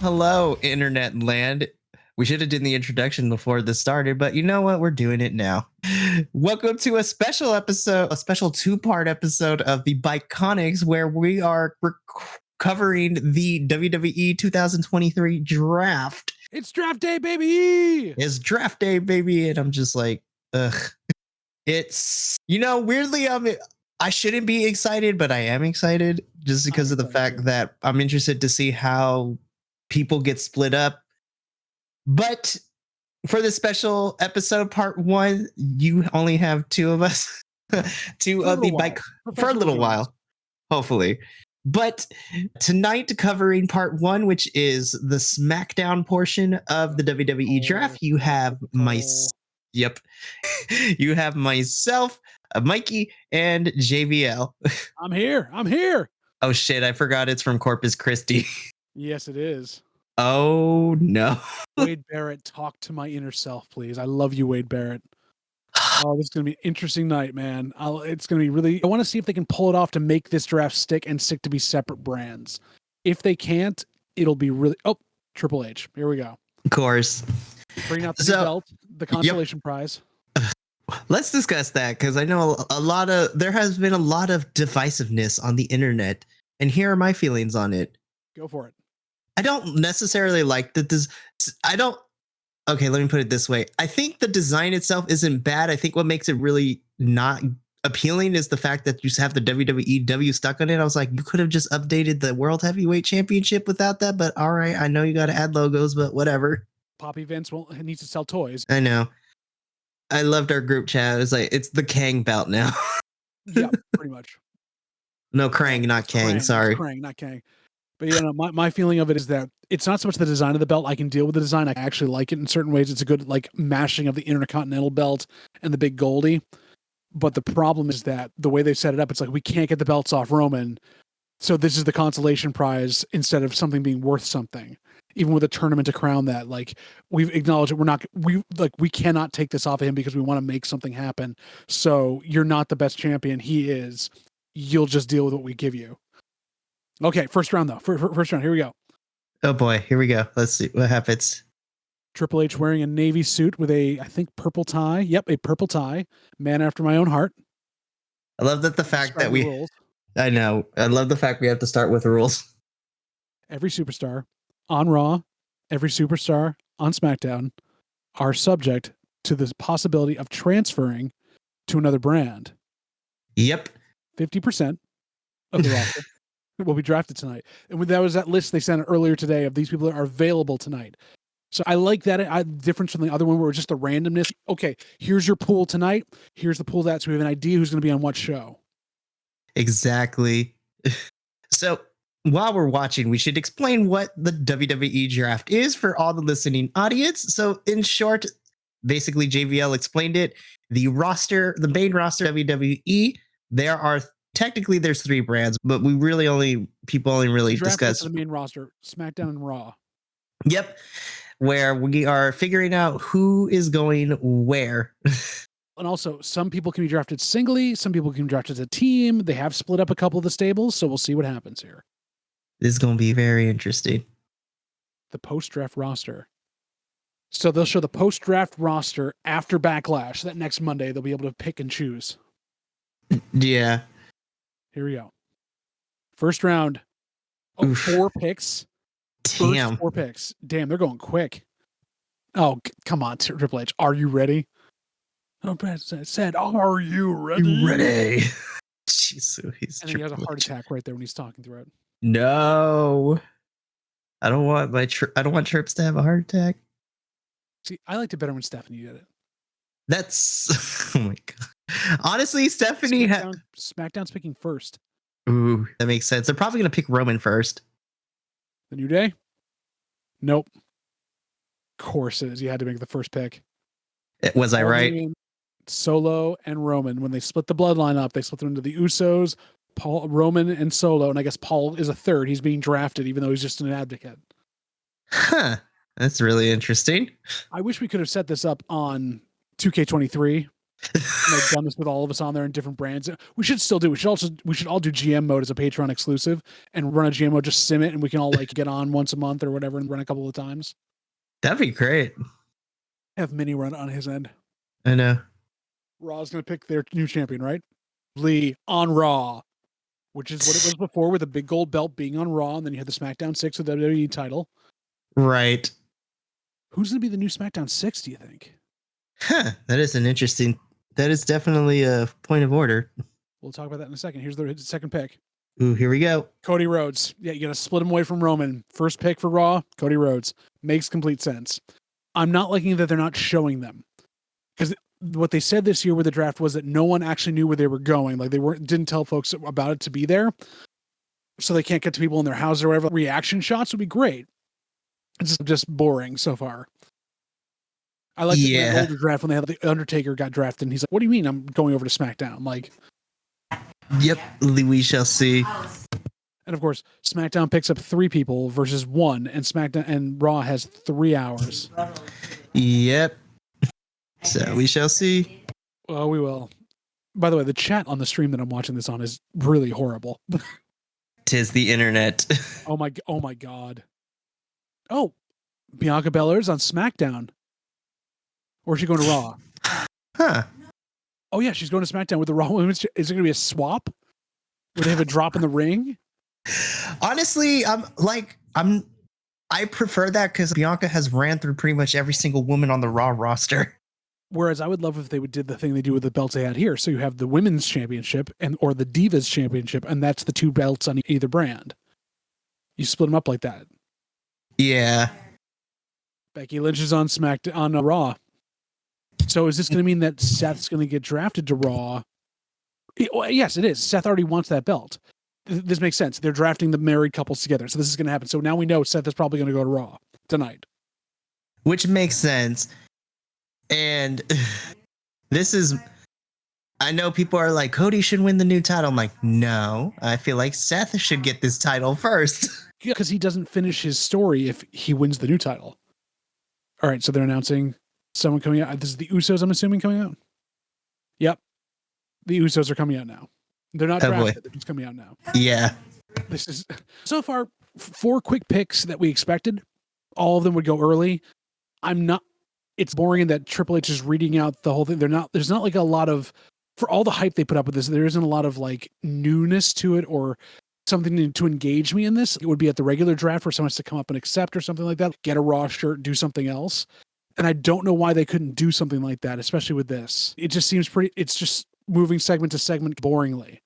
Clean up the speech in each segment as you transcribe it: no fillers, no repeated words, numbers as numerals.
hello, internet land. We should have done the introduction before this started, but you know what? We're doing it now. Welcome to a special episode, a special two-part episode of the Bi-Conics, where we are covering the WWE 2023 Draft. It's draft day, baby! It's draft day, baby, and I'm just like, ugh. It's, weirdly, I shouldn't be excited, but I am excited just because of the fact that I'm interested to see how people get split up. But for this special episode, part one, you only have two of us, two of the bike for a little while, hopefully. But tonight, covering part one, which is the Smackdown portion of the WWE Draft, you have you have myself, Mikey, and JVL. I'm here. Oh shit! I forgot it's from Corpus Christi. Yes, it is. Oh no. Wade Barrett, talk to my inner self, please. I love you, Wade Barrett. Oh, this is going to be an interesting night, man. It's going to be really... I want to see if they can pull it off to make this draft stick to be separate brands. If they can't, it'll be really... Oh, Triple H. Here we go. Of course. Bring out the belt, the consolation prize. Let's discuss that, because I know there has been a lot of divisiveness on the internet, and here are my feelings on it. Go for it. I don't necessarily like that. Okay, let me put it this way. I think the design itself isn't bad. I think what makes it really not appealing is the fact that you have the WWE W stuck on it. I was like, you could have just updated the World Heavyweight Championship without that, but all right, I know you got to add logos, but whatever. Poppy Vince needs to sell toys. I know. I loved our group chat. It was like, it's the Kang belt now. Yeah, pretty much. No, Krang, not Kang. Sorry. Krang, not Kang. But my feeling of it is that it's not so much the design of the belt. I can deal with the design. I actually like it in certain ways. It's a good mashing of the Intercontinental belt and the big Goldie. But the problem is that the way they set it up, it's like we can't get the belts off Roman. So this is the consolation prize instead of something being worth something. Even with a tournament to crown that, we've acknowledged that we cannot take this off of him because we want to make something happen. So you're not the best champion. He is. You'll just deal with what we give you. Okay, first round though. First round. Here we go. Oh boy, here we go. Let's see what happens. Triple H wearing a navy suit with I think purple tie. Yep, a purple tie. Man after my own heart. I love that I know. I love the fact we have to start with rules. Every superstar on Raw, every superstar on SmackDown are subject to the possibility of transferring to another brand. Yep. 50% of the roster will be drafted tonight. And that was that list they sent earlier today of these people that are available tonight. So I like that difference from the other one where it's just the randomness. Okay, here's your pool tonight. Here's the pool so we have an idea who's going to be on what show. Exactly. So while we're watching, we should explain what the WWE Draft is for all the listening audience. So in short, basically JVL explained it. The main roster WWE, there's three brands, but people only really discuss the main roster, SmackDown and Raw. Yep. Where we are figuring out who is going where. And also, some people can be drafted singly. Some people can be drafted as a team. They have split up a couple of the stables, so we'll see what happens here. This is going to be very interesting. The post-draft roster. So they'll show the post-draft roster after Backlash. That next Monday, they'll be able to pick and choose. Yeah. Here we go. First round. Oh, 4 picks. Damn. First 4 picks. Damn, they're going quick. Oh, come on, Triple H. Are you ready? Oh, Brad said, are you ready? Ready. Jeez, and he has a heart attack right there when he's talking through it. No. I don't want Chirps to have a heart attack. See, I liked it better when Stephanie did it. That's... Oh, my God. Honestly, Stephanie... SmackDown's picking first. Ooh, that makes sense. They're probably going to pick Roman first. The New Day? Nope. Of course it is. You had to make the first pick. Was I right? Solo and Roman. When they split the bloodline up, they split them into the Usos, Roman, and Solo. And I guess Paul is a third. He's being drafted, even though he's just an advocate. Huh. That's really interesting. I wish we could have set this up on 2K23 And they've done this with all of us on there in different brands. We should still do. We should all do GM mode as a Patreon exclusive and run a GM mode, just sim it, and we can all like get on once a month or whatever and run a couple of times. That'd be great. Have Mini run on his end. I know. Raw's gonna pick their new champion, right? Lee on Raw, which is what it was before, with a big gold belt being on Raw, and then you had the SmackDown 6 with the WWE title. Right. Who's gonna be the new SmackDown 6, do you think? Huh. That is definitely a point of order. We'll talk about that in a second. Here's the second pick. Ooh, here we go. Cody Rhodes. Yeah, you gotta split him away from Roman. First pick for Raw, Cody Rhodes. Makes complete sense. I'm not liking that they're not showing them. Because what they said this year with the draft was that no one actually knew where they were going. Like didn't tell folks about it to be there. So they can't get to people in their houses or whatever. Reaction shots would be great. It's just boring so far. I like the older draft when they had the Undertaker got drafted and he's like, what do you mean I'm going over to SmackDown? I'm like, yep, we shall see. And of course, SmackDown picks up 3 people versus 1, and SmackDown and Raw has 3 hours. Yep. So we shall see. Well, we will. By the way, the chat on the stream that I'm watching this on is really horrible. 'Tis the internet. Oh my god. Oh, Bianca Belair's on SmackDown. Or is she going to Raw? Huh. Oh yeah, she's going to SmackDown with the Raw Women's. Is it going to be a swap? Where they have a drop in the ring? Honestly, I prefer that because Bianca has ran through pretty much every single woman on the Raw roster. Whereas I would love if they did the thing they do with the belts they had here. So you have the Women's Championship or the Divas Championship, and that's the 2 belts on either brand. You split them up like that. Yeah. Becky Lynch is on Raw. So is this going to mean that Seth's going to get drafted to Raw? Yes, it is. Seth already wants that belt. This makes sense. They're drafting the married couples together. So this is going to happen. So now we know Seth is probably going to go to Raw tonight. Which makes sense. And I know people are like, Cody should win the new title. I'm like, no, I feel like Seth should get this title first. Yeah, because he doesn't finish his story if he wins the new title. All right, so they're announcing someone coming out. This is the Usos, I'm assuming, coming out? Yep. The Usos are coming out now. They're not drafted. They're just coming out now. Yeah. This is, so far, 4 quick picks that we expected. All of them would go early. It's boring that Triple H is reading out the whole thing. There's not like a lot of, for all the hype they put up with this, there isn't a lot of like newness to it or something to engage me in this. It would be at the regular draft where someone has to come up and accept or something like that, get a Raw shirt, do something else. And I don't know why they couldn't do something like that, especially with this. It just seems it's just moving segment to segment boringly.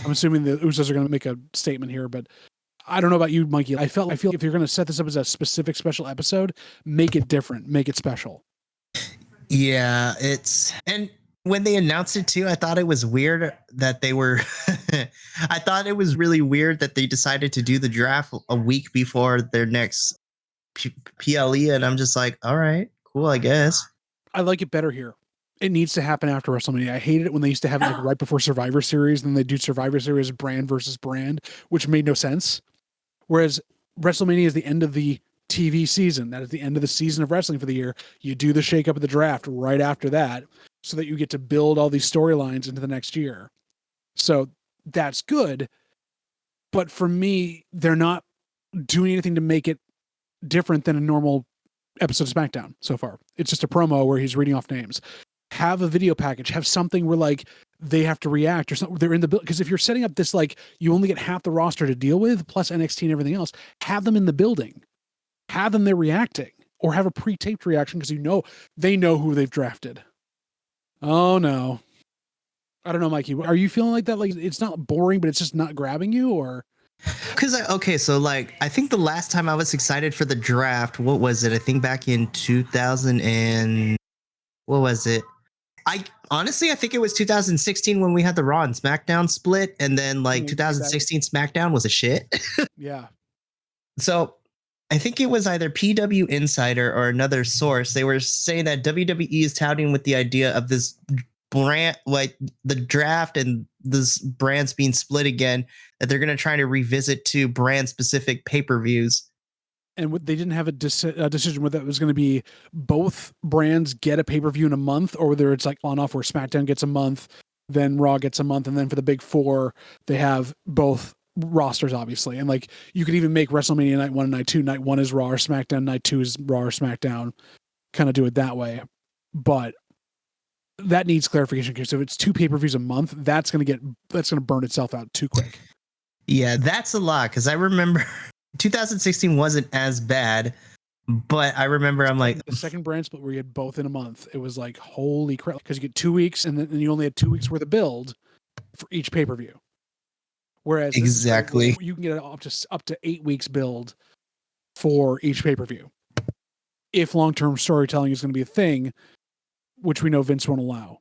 I'm assuming the Usos are going to make a statement here, but I don't know about you, Mikey. I feel if you're going to set this up as a specific special episode, make it different, make it special. Yeah, and when they announced it too, I thought it was weird that they were, I thought it was really weird that they decided to do the draft a week before their next PLE. And I'm just like, all right, cool, I guess. I like it better here. It needs to happen after WrestleMania. I hated it when they used to have it like right before Survivor Series, and then they do Survivor Series brand versus brand, which made no sense. Whereas WrestleMania is the end of the TV season. That is the end of the season of wrestling for the year. You do the shakeup of the draft right after that so that you get to build all these storylines into the next year. So that's good. But for me, they're not doing anything to make it different than a normal episode of SmackDown so far. It's just a promo where he's reading off names. Have a video package, have something where like they have to react or something. They're in the building. Because if you're setting up this, like you only get half the roster to deal with plus NXT and everything else, have them in the building, have them there reacting or have a pre-taped reaction. Cause they know who they've drafted. Oh no. I don't know, Mikey, are you feeling like that? Like it's not boring, but it's just not grabbing you or? So like, I think the last time I was excited for the draft, what was it? I think back in 2000 and what was it? I think it was 2016 when we had the Raw and SmackDown split, and then like 2016 SmackDown was a shit. Yeah. So I think it was either PW Insider or another source. They were saying that WWE is touting with the idea of this brand, like the draft and this brands being split again, that they're going to try to revisit to brand specific pay-per-views. and they didn't have a decision whether it was going to be both brands get a pay-per-view in a month, or whether it's like on off where SmackDown gets a month, then Raw gets a month, and then for the big four, they have both rosters, obviously. And like you could even make WrestleMania night 1 and night 2. Night 1 is Raw or SmackDown, night 2 is Raw or SmackDown. Kind of do it that way. But that needs clarification, because if it's 2 pay-per-views a month, that's going to burn itself out too quick. Yeah, that's a lot, because I remember 2016 wasn't as bad, but I remember I'm like the second brand split where you had both in a month. It was like, holy crap, because you get 2 weeks and then you only had 2 weeks worth of build for each pay-per-view. Whereas exactly, you can get up to 8 weeks build for each pay-per-view. If long-term storytelling is going to be a thing, which we know Vince won't allow.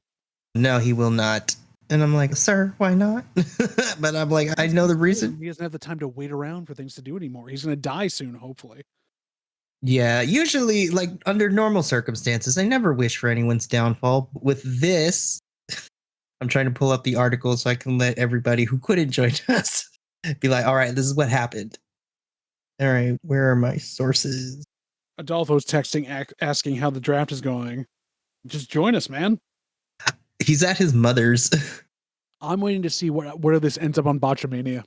No, he will not. And I'm like, sir, why not? But I'm like, I know the reason. He doesn't have the time to wait around for things to do anymore. He's going to die soon, hopefully. Yeah, usually, like, under normal circumstances, I never wish for anyone's downfall. With this, I'm trying to pull up the article so I can let everybody who couldn't join us be like, all right, this is what happened. All right, where are my sources? Adolfo's texting, asking how the draft is going. Just join us, man. He's at his mother's. I'm waiting to see where this ends up on Botchamania.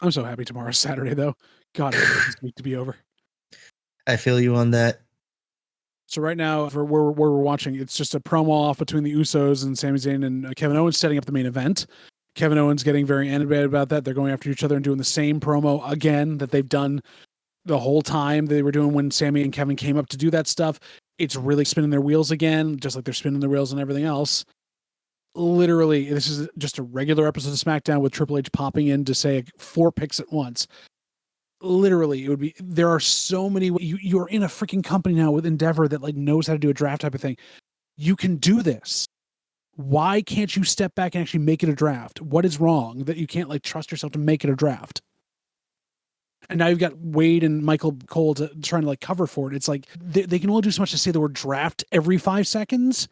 I'm so happy tomorrow's Saturday, though. God, I want this week to be over. I feel you on that. So right now, for where we're watching, it's just a promo off between the Usos and Sami Zayn and Kevin Owens setting up the main event. Kevin Owens getting very animated about that. They're going after each other and doing the same promo again that they've done the whole time they were doing when Sami and Kevin came up to do that stuff. It's really spinning their wheels again, just like they're spinning their wheels and everything else. Literally, this is just a regular episode of SmackDown with Triple H popping in to say 4 picks at once. Literally, it would be, there are so many, you're in a freaking company now with Endeavor that like knows how to do a draft type of thing. You can do this. Why can't you step back and actually make it a draft? What is wrong that you can't like trust yourself to make it a draft? And now you've got Wade and Michael Cole trying to like cover for it. It's like they can only do so much to say the word draft every 5 seconds.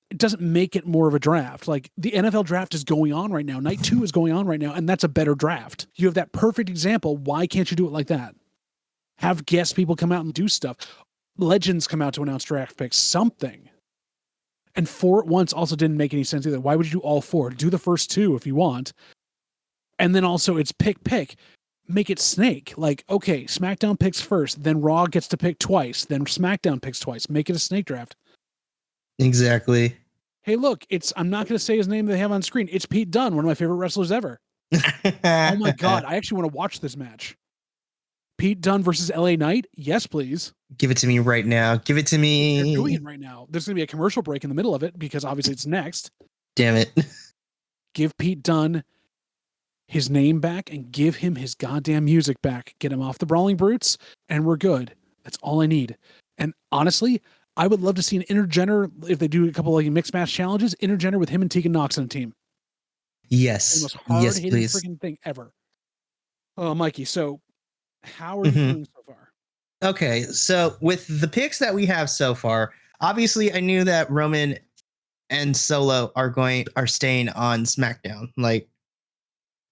It doesn't make it more of a draft. Like the NFL draft is going on right now. Night 2 is going on right now. And that's a better draft. You have that perfect example. Why can't you do it like that? Have guest people come out and do stuff. Legends come out to announce draft picks, something. And 4 at once also didn't make any sense either. Why would you do all 4? Do the first 2 if you want. And then also it's pick. Make it snake. Like, okay, SmackDown picks first, then Raw gets to pick twice, then SmackDown picks twice. Make it a snake draft. Exactly. Hey, look, I'm not going to say his name they have on screen. It's Pete Dunne, one of my favorite wrestlers ever. Oh my God. I actually want to watch this match. Pete Dunne versus LA Knight. Yes, please. Give it to me right now. Give it to me. They're doing it right now. There's going to be a commercial break in the middle of it because obviously it's next. Damn it. Give Pete Dunne his name back and give him his goddamn music back. Get him off the Brawling Brutes and we're good. That's all I need. And honestly, I would love to see an intergender, if they do a couple of like mixed match challenges, intergender with him and Tegan Nox on a team. Yes. The most hard-hitting freaking thing ever. Oh, Mikey, so how are you feeling so far? Okay, so with the picks that we have so far, obviously I knew that Roman and Solo are staying on SmackDown. Like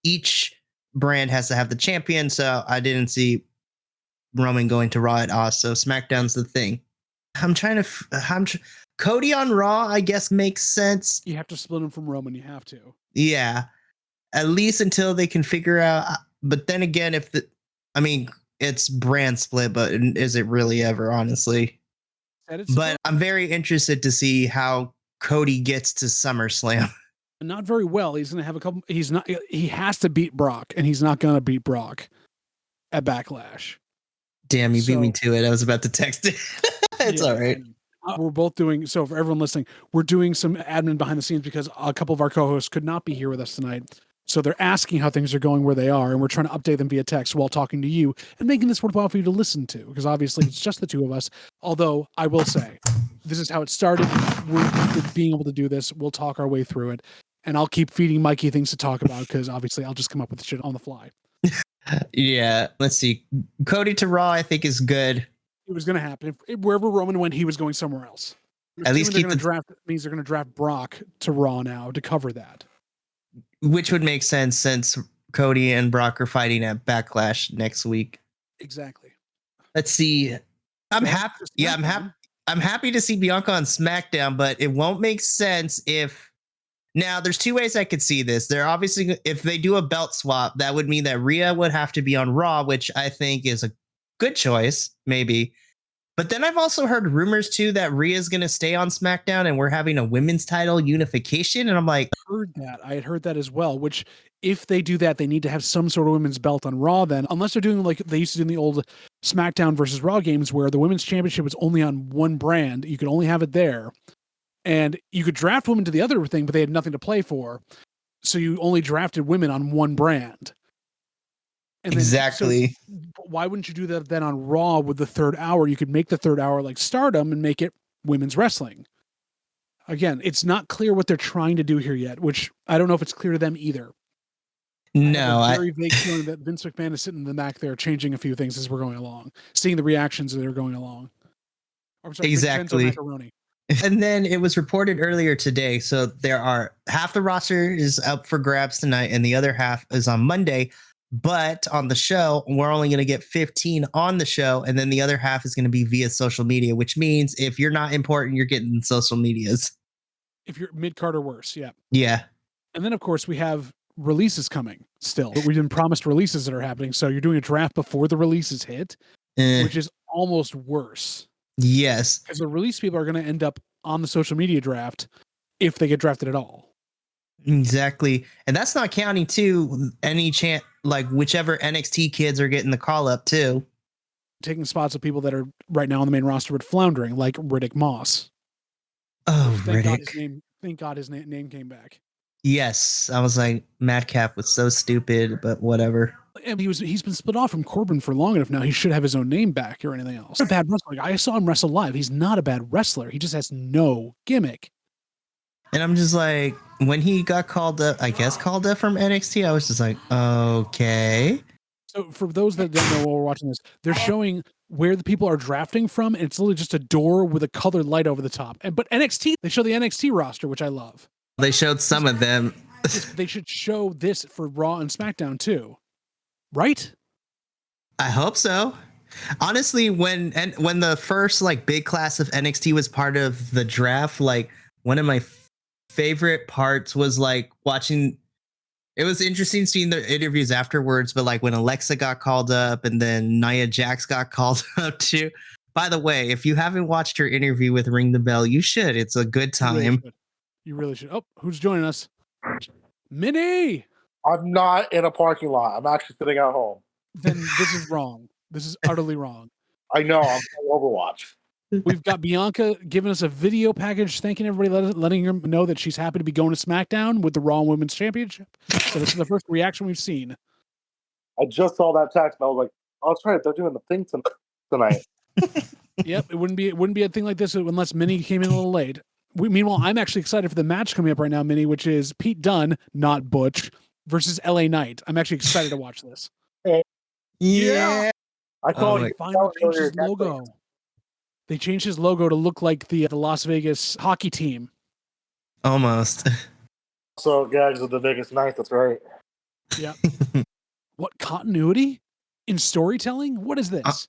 each brand has to have the champion, so I didn't see Roman going to Raw at all. So SmackDown's the thing. Cody on Raw, I guess, makes sense. You have to split him from Roman. You have to. Yeah, at least until they can figure out. But then again, it's brand split, but is it really ever? Honestly, but I'm very interested to see how Cody gets to SummerSlam. Not very well. He's going to have a couple. He has to beat Brock, and he's not going to beat Brock at Backlash. Damn, you beat me to it. I was about to text it. It's all right. We're both doing, so for everyone listening, we're doing some admin behind the scenes because a couple of our co-hosts could not be here with us tonight. So they're asking how things are going where they are, and we're trying to update them via text while talking to you and making this worthwhile for you to listen to, because obviously it's just the two of us. Although I will say, this is how it started. We're being able to do this. We'll talk our way through it, and I'll keep feeding Mikey things to talk about because obviously I'll just come up with shit on the fly. Yeah, let's see. Cody to Raw, I think, is good. It was going to happen. Wherever Roman went, he was going somewhere else. At least they're going to draft Brock to Raw now to cover that. Which would make sense since Cody and Brock are fighting at Backlash next week. Exactly. let's see. I'm happy. Yeah, I'm happy. I'm happy to see Bianca on SmackDown, but it won't make sense if. Now, there's two ways I could see this. They're obviously, if they do a belt swap, that would mean that Rhea would have to be on Raw, which I think is a good choice, maybe. But then I've also heard rumors too that Rhea's going to stay on SmackDown and we're having a women's title unification. And I'm like, I had heard that as well, which if they do that, they need to have some sort of women's belt on Raw then, unless they're doing like they used to do in the old SmackDown versus Raw games where the women's championship was only on one brand. You could only have it there. And you could draft women to the other thing, but they had nothing to play for. So you only drafted women on one brand. And exactly. Then, so why wouldn't you do that then on Raw with the third hour? You could make the third hour like Stardom and make it women's wrestling. Again, it's not clear what they're trying to do here yet, which I don't know if it's clear to them either. No, I have a very vague feeling that Vince McMahon is sitting in the back there changing a few things as we're going along, seeing the reactions that are going along. I'm sorry, exactly. And then it was reported earlier today. So there are half the roster is up for grabs tonight and the other half is on Monday. But on the show, we're only going to get 15 on the show. And then the other half is going to be via social media, which means if you're not important, you're getting social medias. If you're mid-card or worse. Yeah. Yeah. And then, of course, we have releases coming still. But we've been promised releases that are happening. So you're doing a draft before the releases hit, which is almost worse. Yes. Because the release people are going to end up on the social media draft if they get drafted at all. Exactly. And that's not counting too any chance, like whichever NXT kids are getting the call up too. Taking spots of people that are right now on the main roster but floundering, like Riddick Moss. Oh, Thank God his name came back. Yes. I was like, Madcap was so stupid, but whatever. And he's been split off from Corbin for long enough now. He should have his own name back or anything else. He's a bad wrestler. I saw him wrestle live. He's not a bad wrestler. He just has no gimmick. And I'm just like, when he got called up from NXT, I was just like, okay. So for those that don't know while we're watching this, they're showing where the people are drafting from, and it's literally just a door with a colored light over the top. But NXT, they show the NXT roster, which I love. They showed some of them. They should show this for Raw and SmackDown too. Right? I hope so. Honestly, when the first like big class of NXT was part of the draft, like one of my favorite parts was like watching. It was interesting seeing the interviews afterwards, but like when Alexa got called up and then Nia Jax got called up too. By the way, if you haven't watched her interview with Ring the Bell, you should. It's a good time. You really should. Oh, who's joining us? Minnie! I'm not in a parking lot. I'm actually sitting at home. Then this is wrong. This is utterly wrong. I know. I'm playing Overwatch. We've got Bianca giving us a video package, thanking everybody, letting her know that she's happy to be going to SmackDown with the Raw Women's Championship. So this is the first reaction we've seen. I just saw that text and I was like, "Oh, that's right. They're doing the thing tonight." Yep, it wouldn't be a thing like this unless Minnie came in a little late. Meanwhile, I'm actually excited for the match coming up right now, Minnie, which is Pete Dunne, not Butch, versus LA Knight. I'm actually excited to watch this. Yeah. I thought he finally changed his logo. They changed his logo to look like the Las Vegas hockey team. Almost. So, guys, with the Vegas Knights, that's right. Yeah. What continuity in storytelling? What is this?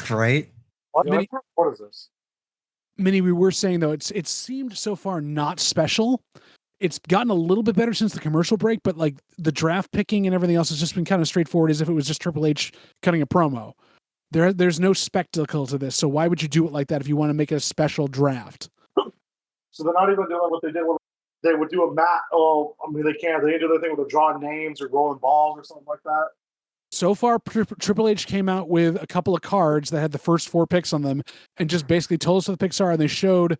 Right? What is this? Minnie, we were saying though, it seemed so far not special. It's gotten a little bit better since the commercial break, but like the draft picking and everything else has just been kind of straightforward, as if it was just Triple H cutting a promo. There's no spectacle to this, so why would you do it like that if you want to make a special draft? So they're not even doing what they did. They would do a mat. Oh, I mean, they can't. They do their thing with the drawing names or rolling balls or something like that. So far, Triple H came out with a couple of cards that had the first 4 picks on them and just basically told us what the picks are, and they showed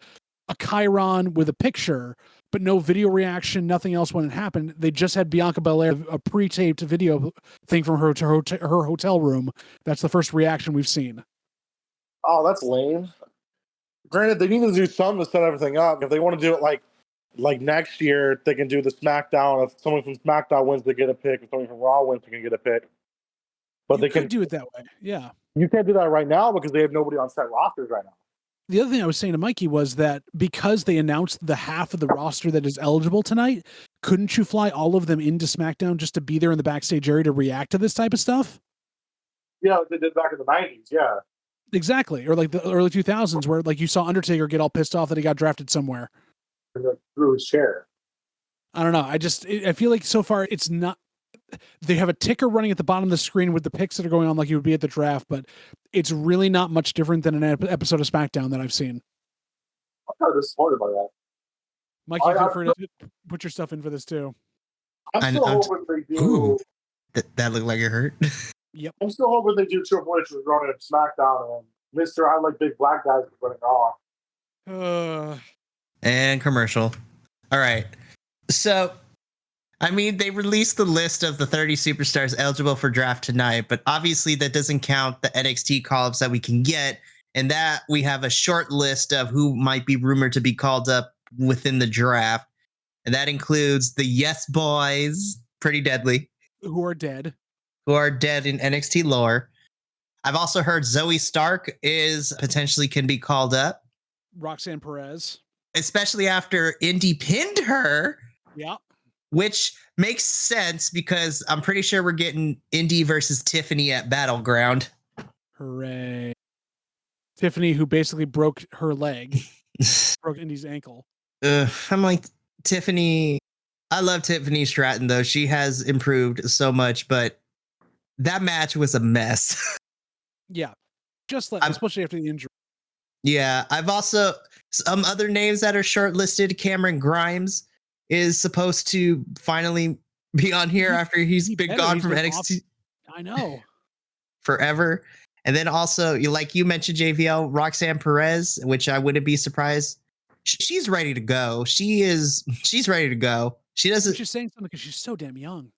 a Chiron with a picture, but no video reaction, nothing else when it happened. They just had Bianca Belair, a pre-taped video thing from her hotel room. That's the first reaction we've seen. Oh, that's lame. Granted, they need to do something to set everything up. If they want to do it like next year, they can do the SmackDown. If someone from SmackDown wins, they get a pick. If someone from Raw wins, they can get a pick. But they can do it that way. Yeah. You can't do that right now because they have nobody on set rosters right now. The other thing I was saying to Mikey was that because they announced the half of the roster that is eligible tonight, couldn't you fly all of them into SmackDown just to be there in the backstage area to react to this type of stuff? Yeah, they did back in the 90s, yeah. Exactly. Or like the early 2000s where like you saw Undertaker get all pissed off that he got drafted somewhere. Through his chair. I don't know. I feel like so far it's not, they have a ticker running at the bottom of the screen with the picks that are going on like you would be at the draft, but it's really not much different than an episode of SmackDown that I've seen. I'm kind of disappointed by that. Mike, you feel free to put your stuff in for this too. I'm still hoping they do. Ooh, that looked like it hurt. Yep. I'm still hoping they do Triple H with running SmackDown and Mr. I like big black guys running Raw. And commercial. All right. So, I mean, they released the list of the 30 superstars eligible for draft tonight, but obviously that doesn't count the NXT call-ups that we can get. And that we have a short list of who might be rumored to be called up within the draft. And that includes the Yes Boys, Pretty Deadly. Who are dead In NXT lore. I've also heard Zoe Stark potentially can be called up. Roxanne Perez. Especially after Indy pinned her. Yeah. Which makes sense because I'm pretty sure we're getting Indy versus Tiffany at Battleground. Hooray. Tiffany, who basically broke her leg, broke Indy's ankle. I'm like, Tiffany. I love Tiffany Stratton, though. She has improved so much, but that match was a mess. Yeah. Especially after the injury. Yeah. I've also, some other names that are shortlisted. Cameron Grimes is supposed to finally be on here after he's been gone from NXT. I know. Forever. And then also, like you mentioned, JVL, Roxanne Perez, which I wouldn't be surprised. She's ready to go. She's ready to go. She doesn't. She's saying something because she's so damn young.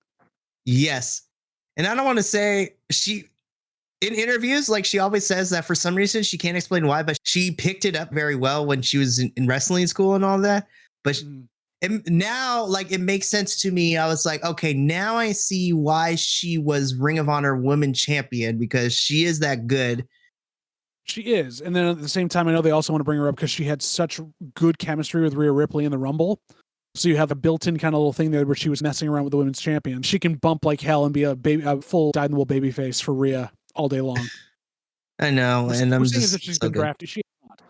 Yes. And I don't want to say in interviews, like she always says that for some reason, she can't explain why, but she picked it up very well when she was in wrestling school and all that. But now, like, it makes sense to me. I was like, okay, now I see why she was Ring of Honor Women Champion, because she is that good. She is. And then at the same time, I know they also want to bring her up because she had such good chemistry with Rhea Ripley in the Rumble. So you have a built-in kind of little thing there where she was messing around with the women's champion. She can bump like hell and be a full dyed-in-the-wool baby face for Rhea all day long. I know. And I'm just she's been drafted. She not.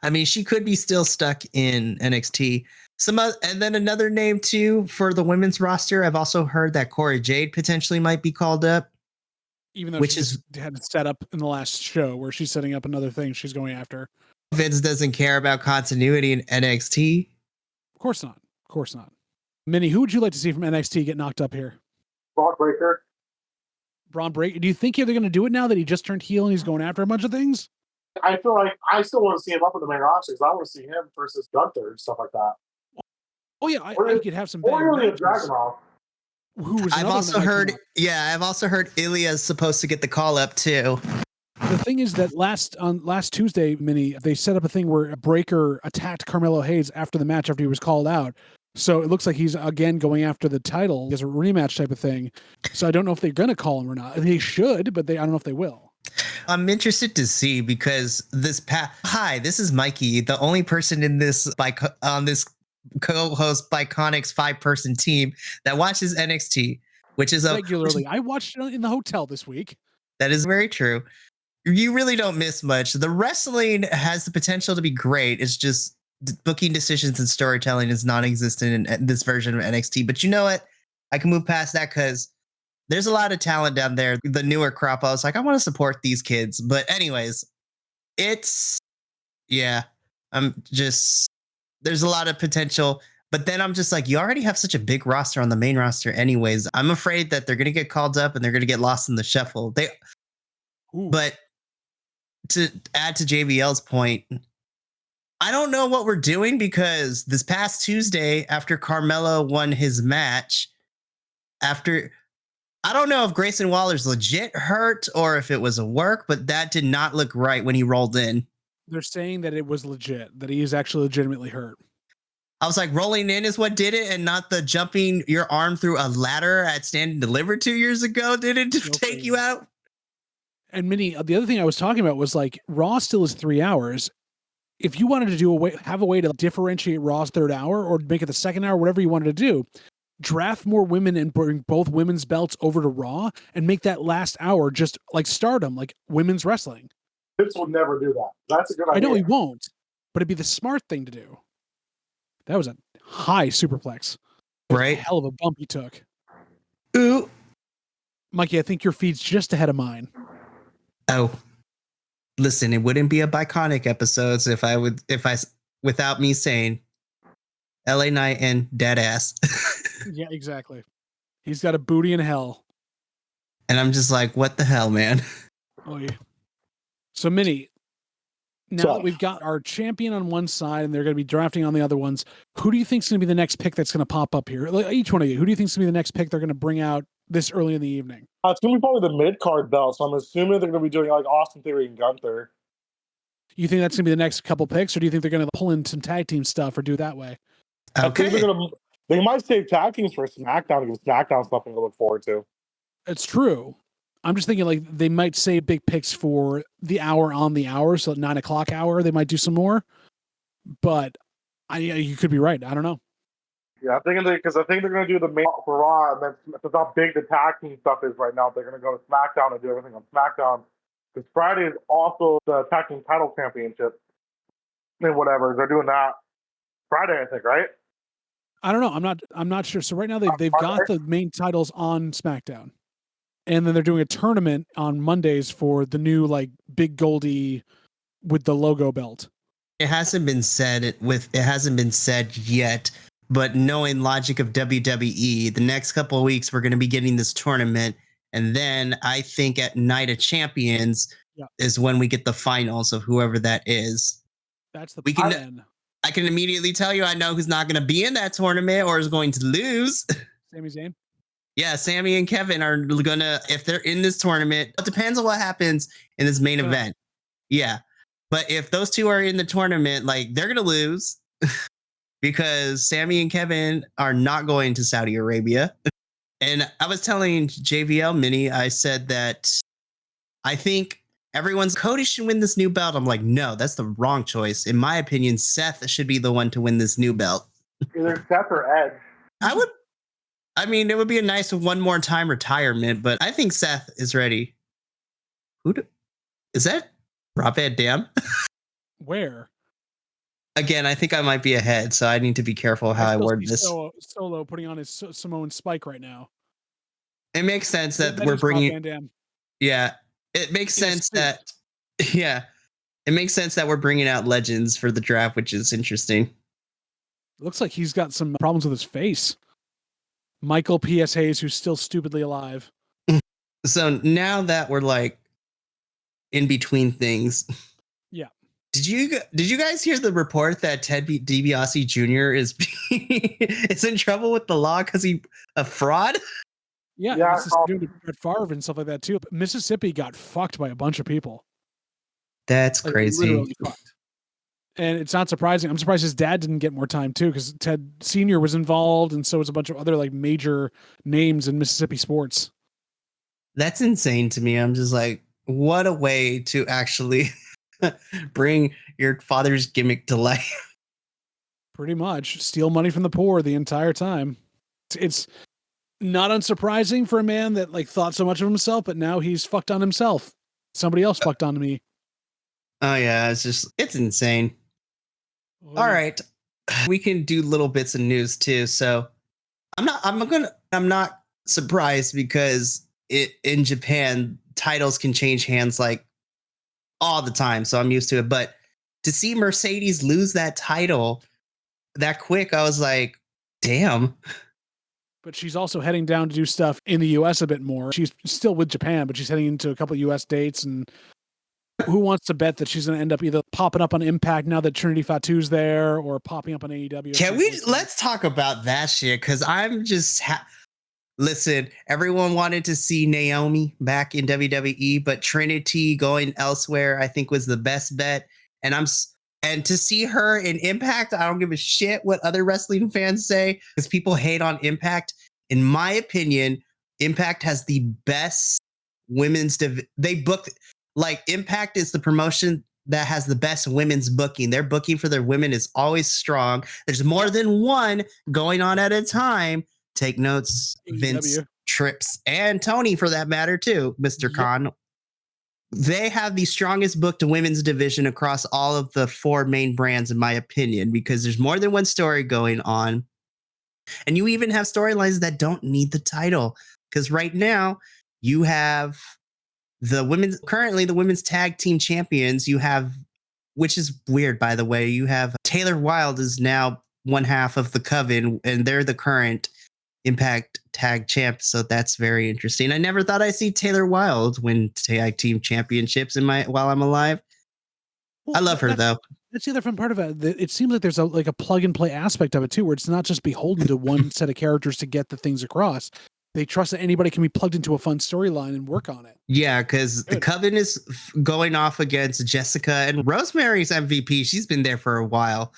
I mean, she could be still stuck in NXT. And then another name too for the women's roster. I've also heard that Cora Jade potentially might be called up. Even though she had it set up in the last show where she's setting up another thing she's going after. Vince doesn't care about continuity in NXT. Of course not. Of course not. Minnie, who would you like to see from NXT get knocked up here? Braun Breaker. Braun Breaker. Do you think they're going to do it now that he just turned heel and he's going after a bunch of things? I feel like I still want to see him up in the main roster because I want to see him versus Gunther and stuff like that. Oh yeah, I could have some better matches. Dragunov. I've also heard Ilya's supposed to get the call up too. The thing is that last Tuesday, Minnie, they set up a thing where Breaker attacked Carmelo Hayes after the match after he was called out. So it looks like he's again going after the title as a rematch type of thing. So I don't know if they're going to call him or not. They should, but I don't know if they will. I'm interested to see because hi, this is Mikey, the only person in this on this co-host Bi-Conics 5-person team that watches NXT, which is regularly. I watched it in the hotel this week. That is very true. You really don't miss much. The wrestling has the potential to be great. It's just booking decisions and storytelling is non-existent in this version of NXT. But you know what? I can move past that because there's a lot of talent down there. The newer crop, I was like, I want to support these kids. But anyways, there's a lot of potential. But then I'm just like, you already have such a big roster on the main roster anyways. I'm afraid that they're going to get called up and they're going to get lost in the shuffle. But to add to JVL's point, I don't know what we're doing because this past Tuesday, after Carmelo won his match, I don't know if Grayson Waller's legit hurt or if it was a work, but that did not look right when he rolled in. They're saying that it was legit, that he is actually legitimately hurt. I was like, rolling in is what did it and not the jumping your arm through a ladder at Stand and Deliver 2 years ago did it to take you out. And Minnie, the other thing I was talking about was like Raw still is 3 hours. If you wanted to have a way to differentiate Raw's third hour or make it the second hour, whatever you wanted to do, draft more women and bring both women's belts over to Raw and make that last hour just like Stardom, like women's wrestling. Vince would never do that. That's a good idea. I know he won't, but it'd be the smart thing to do. That was a high superplex. That was Right. a hell of a bump he took. Ooh. Mikey, I think your feed's just ahead of mine. Oh, listen, it wouldn't be a Bi-Conic episodes without me saying LA Knight and dead ass. Yeah, exactly. He's got a booty in hell. And I'm just like, what the hell, man? Oh, yeah. So, Minnie, now that we've got our champion on one side and they're going to be drafting on the other ones, who do you think is going to be the next pick that's going to pop up here? Like, each one of you, who do you think is going to be the next pick they're going to bring out this early in the evening? It's going to be probably the mid-card belt, so I'm assuming they're going to be doing like Austin Theory and Gunther. You think that's going to be the next couple picks, or do you think they're going to pull in some tag team stuff or do it that way? Okay. I think they might save tag teams for SmackDown because SmackDown's something to look forward to. It's true. I'm just thinking like they might save big picks for the hour on the hour, so at 9 o'clock hour they might do some more. But you could be right. I don't know. Yeah, I think they're going to do the main for Raw, and then that's how big the tag team stuff is right now. They're going to go to SmackDown and do everything on SmackDown. Because Friday is also the tag team title championship. And whatever, they're doing that Friday, I think, right? I don't know. I'm not sure. So right now they've got the main titles on SmackDown, and then they're doing a tournament on Mondays for the new like big Goldie with the logo belt. It hasn't been said yet, but knowing logic of WWE, the next couple of weeks we're going to be getting this tournament, and then I think at Night of Champions is when we get the finals of whoever that is. That's the plan. I can immediately tell you I know who's not going to be in that tournament or is going to lose. Sami Zayn? Yeah, Sammy and Kevin are going to, if they're in this tournament, it depends on what happens in this main event. Yeah. But if those two are in the tournament, like they're going to lose because Sammy and Kevin are not going to Saudi Arabia. And I was telling JVL Mini, I said that I think Cody should win this new belt. I'm like, no, that's the wrong choice. In my opinion, Seth should be the one to win this new belt. Either Seth or Edge. It would be a nice one more time retirement, but I think Seth is ready. Is that Rob Van Dam? Where? Again, I think I might be ahead, so I need to be careful how I word this. Solo putting on his Samoan spike right now. It makes sense that we're bringing. Rob Van Dam. Yeah. It makes sense that we're bringing out legends for the draft, which is interesting. Looks like he's got some problems with his face. Michael P.S. Hayes, who's still stupidly alive. So now that we're like in between things. Yeah. Did you guys hear the report that Ted DiBiase Jr. is in trouble with the law because he's a fraud? Yeah, this is doing to Brett Favre and stuff like that too. But Mississippi got fucked by a bunch of people. That's crazy. Literally fucked. And it's not surprising. I'm surprised his dad didn't get more time too, because Ted Sr. was involved, and so was a bunch of other like major names in Mississippi sports. That's insane to me. I'm just like, what a way to actually bring your father's gimmick to life. Pretty much steal money from the poor the entire time. It's not unsurprising for a man that like thought so much of himself, but now he's fucked on himself. Somebody else fucked on me. Oh yeah, it's insane. All right, we can do little bits of news too. So I'm not surprised because in Japan titles can change hands like all the time, so I'm used to it. But to see Mercedes lose that title that quick, I was like, damn. But she's also heading down to do stuff in the US a bit more. She's still with Japan, but she's heading into a couple of US dates. And who wants to bet that she's going to end up either popping up on Impact now that Trinity Fatu's there, or popping up on AEW? Let's talk about that shit, because I'm just listen, everyone wanted to see Naomi back in WWE, but Trinity going elsewhere I think was the best bet. And to see her in Impact, I don't give a shit what other wrestling fans say, because people hate on Impact. In my opinion, Impact has the best women's they book, like, Impact is the promotion that has the best women's booking. Their booking for their women is always strong. There's more than one going on at a time. Take notes, Vince, Trips, and Tony for that matter too, Mr. Khan. they have the strongest booked women's division across all of the 4 main brands, in my opinion, because there's more than one story going on. And you even have storylines that don't need the title. Because right now, you have currently the women's tag team champions. You have, which is weird, by the way, you have Taylor Wilde is now one half of the Coven, and they're the current Impact Tag Champs. So that's very interesting. I never thought I'd see Taylor Wilde win tag team championships while I'm alive. Well, I love her though. That's the other fun part of it. It seems like there's a plug and play aspect of it too, where it's not just beholden to one set of characters to get the things across. They trust that anybody can be plugged into a fun storyline and work on it. Yeah, because the Coven is going off against Jessica, and Rosemary's MVP. She's been there for a while,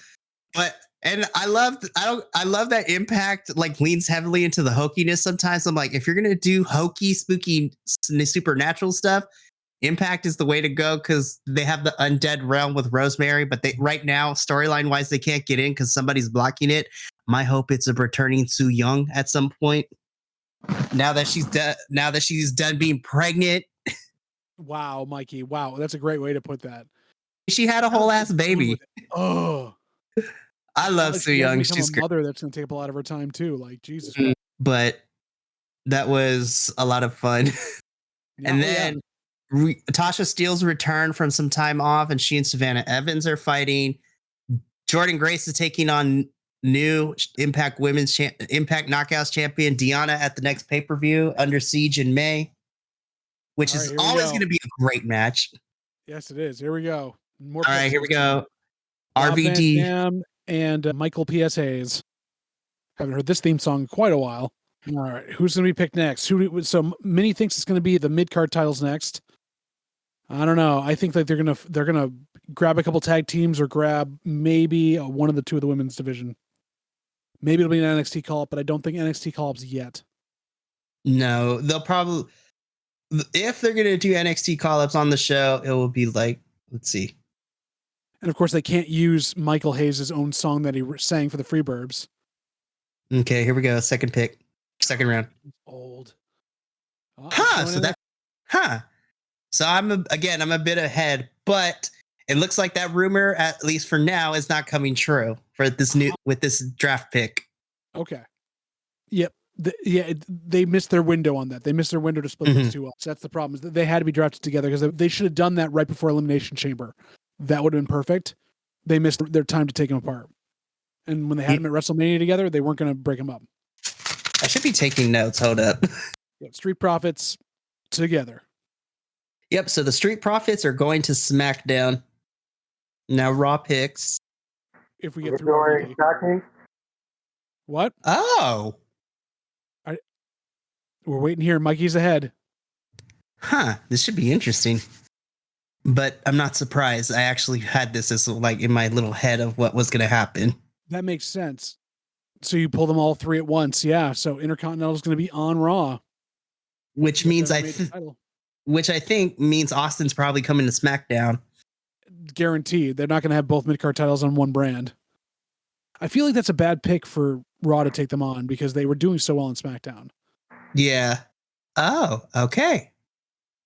and I love that Impact like leans heavily into the hokiness. Sometimes I'm like, if you're gonna do hokey, spooky, supernatural stuff, Impact is the way to go, because they have the undead realm with Rosemary, but right now, storyline wise, they can't get in because somebody's blocking it. My hope it's a returning Su Yung at some point. Now that she's done being pregnant. Wow, Mikey. Wow, that's a great way to put that. She had a whole ass baby. Oh, I love Su Yung. She's a mother that's gonna take up a lot of her time too. Like Jesus Christ. But that was a lot of fun. And then Tasha Steele's returned from some time off, and she and Savannah Evans are fighting. Jordan Grace is taking on new Impact Impact Knockouts champion Deanna at the next pay-per-view, Under Siege in May, which is always going to be a great match. Yes, it is. Here we go. All right, here we go. RVD and Michael P.S. Hayes. Haven't heard this theme song in quite a while. All right, who's going to be picked next? So Minnie thinks it's going to be the mid-card titles next. I don't know. I think that they're gonna grab a couple tag teams or grab maybe one of the two of the women's division. Maybe it'll be an NXT call-up, but I don't think NXT call-ups yet. No, they'll probably, if they're gonna do NXT call-ups on the show, it will be like, let's see. And of course, they can't use Michael Hayes' own song that he sang for the Freebirds. Okay, here we go. Second pick, second round. Old. So I'm a bit ahead, but it looks like that rumor, at least for now, is not coming true for this with this draft pick. Okay. Yep. They missed their window on that. They missed their window to split those two up. So that's the problem, is that they had to be drafted together, because they should have done that right before Elimination Chamber. That would have been perfect. They missed their time to take them apart. And when they had them at WrestleMania together, they weren't going to break them up. I should be taking notes. Hold up. Yep. Street Profits together. Yep. So the Street Profits are going to SmackDown. Now Raw picks. If we get through RVD. What? Oh. We're waiting here. Mikey's ahead. This should be interesting. But I'm not surprised. I actually had this as like in my little head of what was going to happen. That makes sense. So you pull them all three at once. Yeah. So Intercontinental is going to be on Raw. Which means I think means Austin's probably coming to SmackDown. Guaranteed. They're not going to have both mid-card titles on one brand. I feel like that's a bad pick for Raw to take them on, because they were doing so well on SmackDown. Yeah. Oh, okay.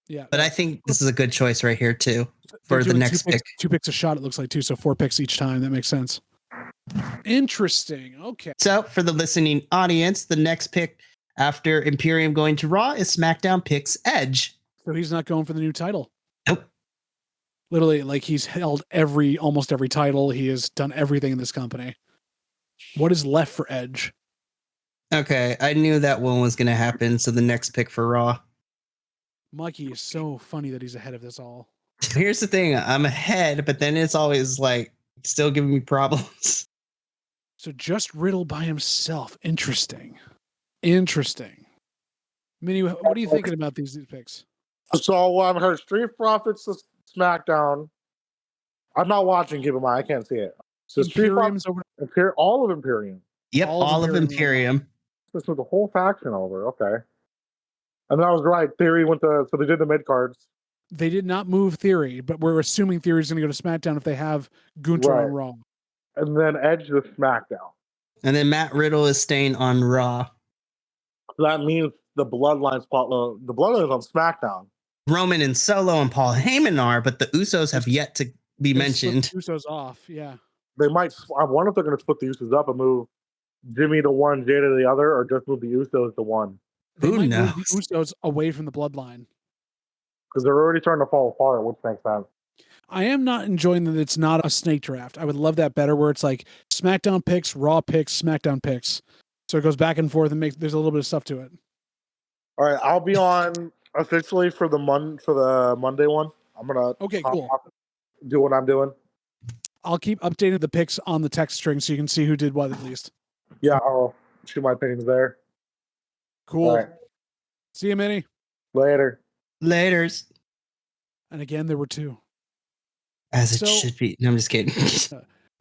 Yeah. But I think this is a good choice right here too for the next pick. 2 picks a shot, it looks like, too. So 4 picks each time. That makes sense. Interesting. Okay. So for the listening audience, the next pick after Imperium going to Raw is SmackDown picks Edge. So he's not going for the new title. Nope. Literally, like, he's held almost every title. He has done everything in this company. What is left for Edge? Okay, I knew that one was going to happen. So the next pick for Raw. Mikey is so funny that he's ahead of this all. Here's the thing. I'm ahead, but then it's always like still giving me problems. So just Riddle by himself. Interesting. Minnie, what are you thinking about these picks? So I've heard Street Profits to SmackDown. I'm not watching, keep in mind, I can't see it. So Street Profits over all of Imperium. Yep, all of Imperium. This was the whole faction over. Okay. And I was right. Theory went to, so they did the mid cards. They did not move Theory, but we're assuming Theory is going to go to SmackDown if they have Gunther on Raw. And then Edge to SmackDown. And then Matt Riddle is staying on Raw. So that means the Bloodline spot. The Bloodline is on SmackDown. Roman and Solo and Paul Heyman are, but the Usos have yet to be mentioned. Usos off, yeah. They might. I wonder if they're going to split the Usos up and move Jimmy to one, Jay to the other, or just move the Usos to one. They might move the Usos away from the bloodline. Because they're already starting to fall apart, which makes sense. I am not enjoying that it's not a snake draft. I would love that better, where it's like SmackDown picks, Raw picks, SmackDown picks. So it goes back and forth and there's a little bit of stuff to it. All right, I'll be on officially for the Monday one. I'm gonna cool. Do what I'm doing. I'll keep updating the picks on the text string so you can see who did what at least. Yeah, I'll shoot my opinions there. Cool. Right. See you, Minnie. Laters. And again, there were two. As it should be. No, I'm just kidding.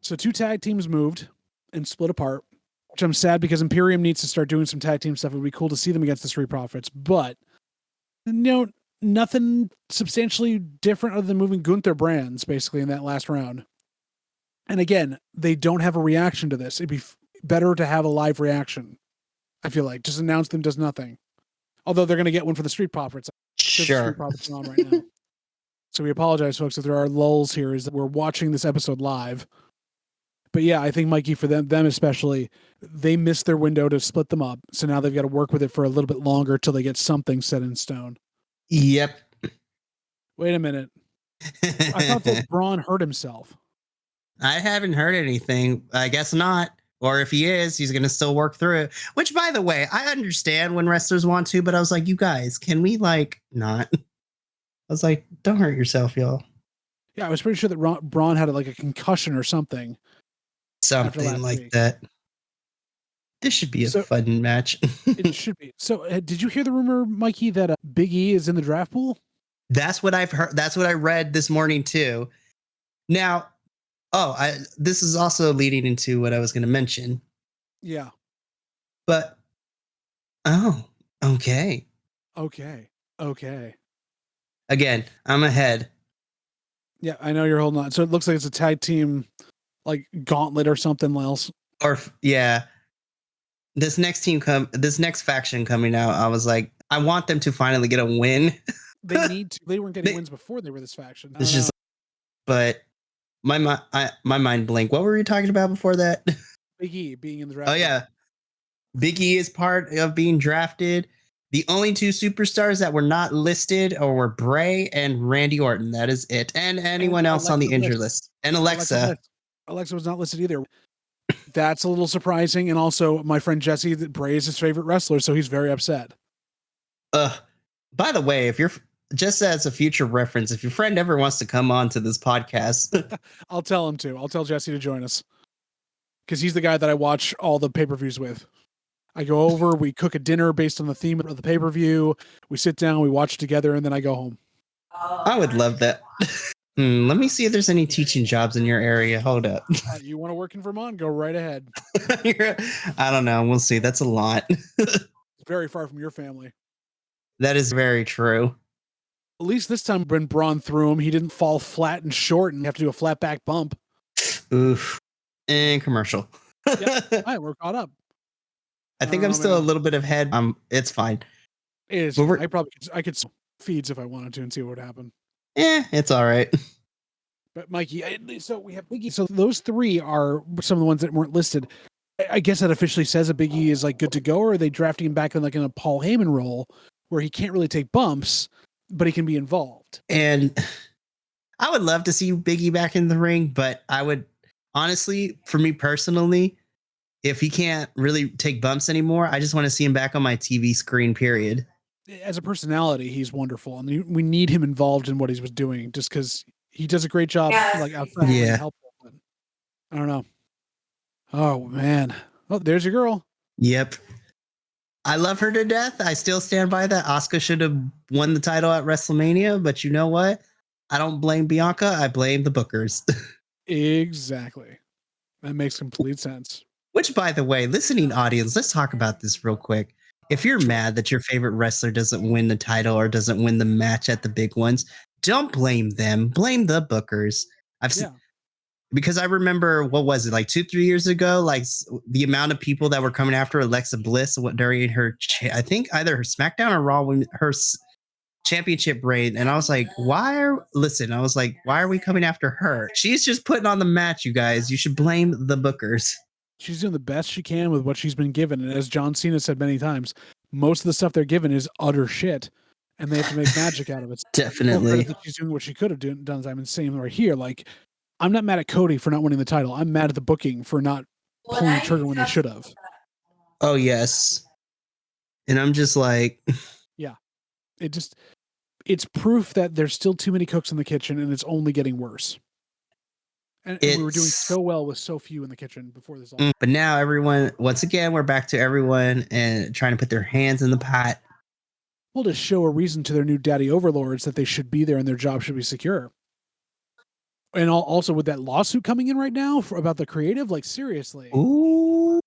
So 2 tag teams moved and split apart, which I'm sad because Imperium needs to start doing some tag team stuff. It would be cool to see them against the Street Profits, but nothing substantially different other than moving Gunther brands basically in that last round. And again, they don't have a reaction to this. It'd be better to have a live reaction. I feel like just announce them does nothing. Although they're going to get one for the Street Profits. Sure. The Street Profits are on right now. So we apologize, folks, if there are lulls here. Is that we're watching this episode live. But yeah, I think, Mikey, for them especially, they missed their window to split them up. So now they've got to work with it for a little bit longer till they get something set in stone. Yep. Wait a minute. I thought that Braun hurt himself. I haven't heard anything. I guess not. Or if he is, he's going to still work through it. Which, by the way, I understand when wrestlers want to, but I was like, you guys, can we not? I was like, don't hurt yourself, y'all. Yeah, I was pretty sure that Braun had a concussion or something. Something like that. This should be a fun match. It should be. So did you hear the rumor, Mikey, that Big E is in the draft pool? That's what I've heard. That's what I read this morning too. Now, this is also leading into what I was going to mention. Yeah. But, okay. Again, I'm ahead. Yeah, I know you're holding on. So it looks like it's a tag team, gauntlet or something else. Or yeah, this next faction coming out, I was like, I want them to finally get a win. They need to. They weren't getting wins before they were this faction. It's just, but my mind blinked. What were we talking about before that? Big E being in the draft. Oh yeah, Big E is part of being drafted. The only 2 superstars that were not listed were Bray and Randy Orton. That is it. And anyone else Alexa on the injury list. And Alexa. Alexa was not listed either. That's a little surprising. And also, my friend Jesse, that Bray is his favorite wrestler, so he's very upset. By the way, if you're just as a future reference, if your friend ever wants to come on to this podcast, I'll tell him to. I'll tell Jesse to join us. Because he's the guy that I watch all the pay-per-views with. I go over, we cook a dinner based on the theme of the pay-per-view. We sit down, we watch together, and then I go home. I would love that. Let me see if there's any teaching jobs in your area. Hold up. You want to work in Vermont? Go right ahead. I don't know. We'll see. That's a lot. It's very far from your family. That is very true. At least this time when Braun threw him, he didn't fall flat and short and have to do a flat back bump. Oof. And commercial. Yeah. All right, we're caught up. I think I'm still a little bit ahead. It's fine. It is. I could feeds if I wanted to and see what would happen. It's all right. But Mikey, so we have Big E. So those 3 are some of the ones that weren't listed. I guess that officially says that Big E is good to go, or are they drafting him back in a Paul Heyman role where he can't really take bumps, but he can be involved? And I would love to see Big E back in the ring, but I would honestly, for me personally, if he can't really take bumps anymore, I just want to see him back on my TV screen, period. As a personality, he's wonderful. And we need him involved in what he was doing just because he does a great job outside. Yeah. Helpful. I don't know. Oh, man. Oh, there's your girl. Yep. I love her to death. I still stand by that. Asuka should have won the title at WrestleMania, but you know what? I don't blame Bianca. I blame the bookers. Exactly. That makes complete sense. Which, by the way, listening audience, let's talk about this real quick. If you're mad that your favorite wrestler doesn't win the title or doesn't win the match at the big ones, don't blame them. Blame the bookers. Because I remember, what was it, 2-3 years ago? The amount of people that were coming after Alexa Bliss during her, I think either her SmackDown or Raw, championship reign, and I was like, why are we coming after her? She's just putting on the match, you guys. You should blame the bookers. She's doing the best she can with what she's been given. And as John Cena said many times, most of the stuff they're given is utter shit. And they have to make magic out of it. Definitely. She's doing what she could have done. I'm insane right here. Like, I'm not mad at Cody for not winning the title. I'm mad at the booking for not pulling the trigger when they should have. Oh, yes. And I'm just like... Yeah. It's proof that there's still too many cooks in the kitchen and it's only getting worse. And we were doing so well with so few in the kitchen before this all. But now everyone, once again, we're back to everyone and trying to put their hands in the pot. Well, to show a reason to their new daddy overlords that they should be there and their job should be secure. And also with that lawsuit coming in right now about the creative, like seriously. Ooh.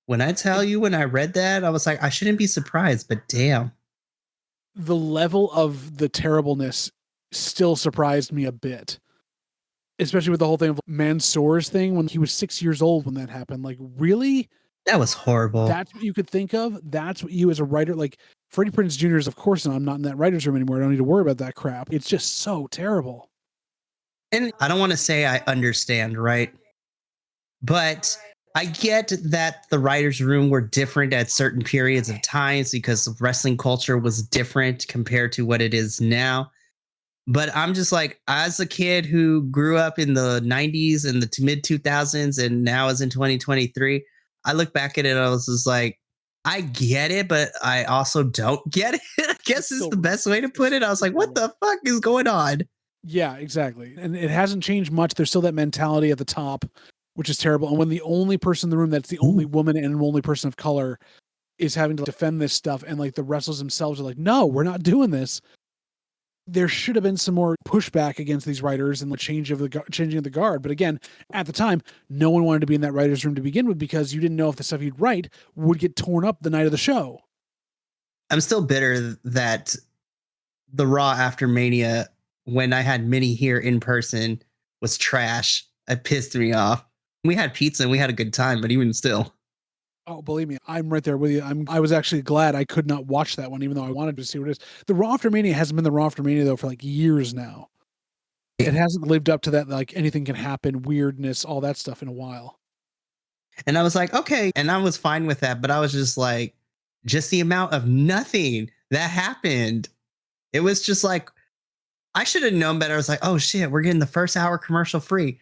When I tell you, when I read that, I was like, I shouldn't be surprised, but damn. The level of the terribleness still surprised me a bit. Especially with the whole thing of Mansoor's thing when he was 6 years old when that happened. Like, really? That was horrible. That's what you could think of? That's what you as a writer, like Freddie Prinze Jr. is, of course, and I'm not in that writer's room anymore. I don't need to worry about that crap. It's just so terrible. And I don't want to say I understand, right? But I get that the writer's room were different at certain periods of times because wrestling culture was different compared to what it is now. But I'm just like, as a kid who grew up in the 90s and the mid 2000s and now is in 2023, I look back at it and I was just like, I get it, but I also don't get it. I guess is the best way to put it. I was like, what the fuck is going on? Yeah, exactly. And it hasn't changed much. There's still that mentality at the top, which is terrible. And when the only person in the room that's the only woman and only person of color is having to defend this stuff, and like the wrestlers themselves are like, no, we're not doing this. There should have been some more pushback against these writers and the changing of the guard. But again, at the time, no one wanted to be in that writer's room to begin with because you didn't know if the stuff you'd write would get torn up the night of the show. I'm still bitter that the Raw after Mania, when I had Minnie here in person, was trash. It pissed me off. We had pizza and we had a good time, but even still. Oh, believe me, I'm right there with you. I was actually glad I could not watch that one, even though I wanted to see what it is. The Raw after Mania hasn't been the Raw after Mania, though, for like years now. It hasn't lived up to that, like anything can happen, weirdness, all that stuff in a while. And I was like, okay. And I was fine with that. But I was just like, just the amount of nothing that happened. It was just like, I should have known better. I was like, oh shit, we're getting the first hour commercial free.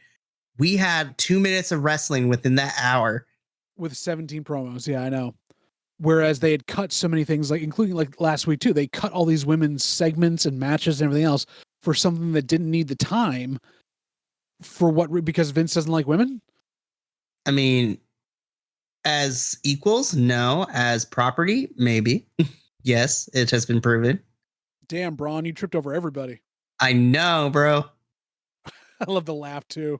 We had 2 minutes of wrestling within that hour. With 17 promos, yeah, I know. Whereas they had cut so many things, like including like last week too. They cut all these women's segments and matches and everything else for something that didn't need the time. For what? Because Vince doesn't like women? I mean, as equals, no. As property, maybe. Yes, it has been proven. Damn, Braun, you tripped over everybody. I know, bro. I love the laugh too.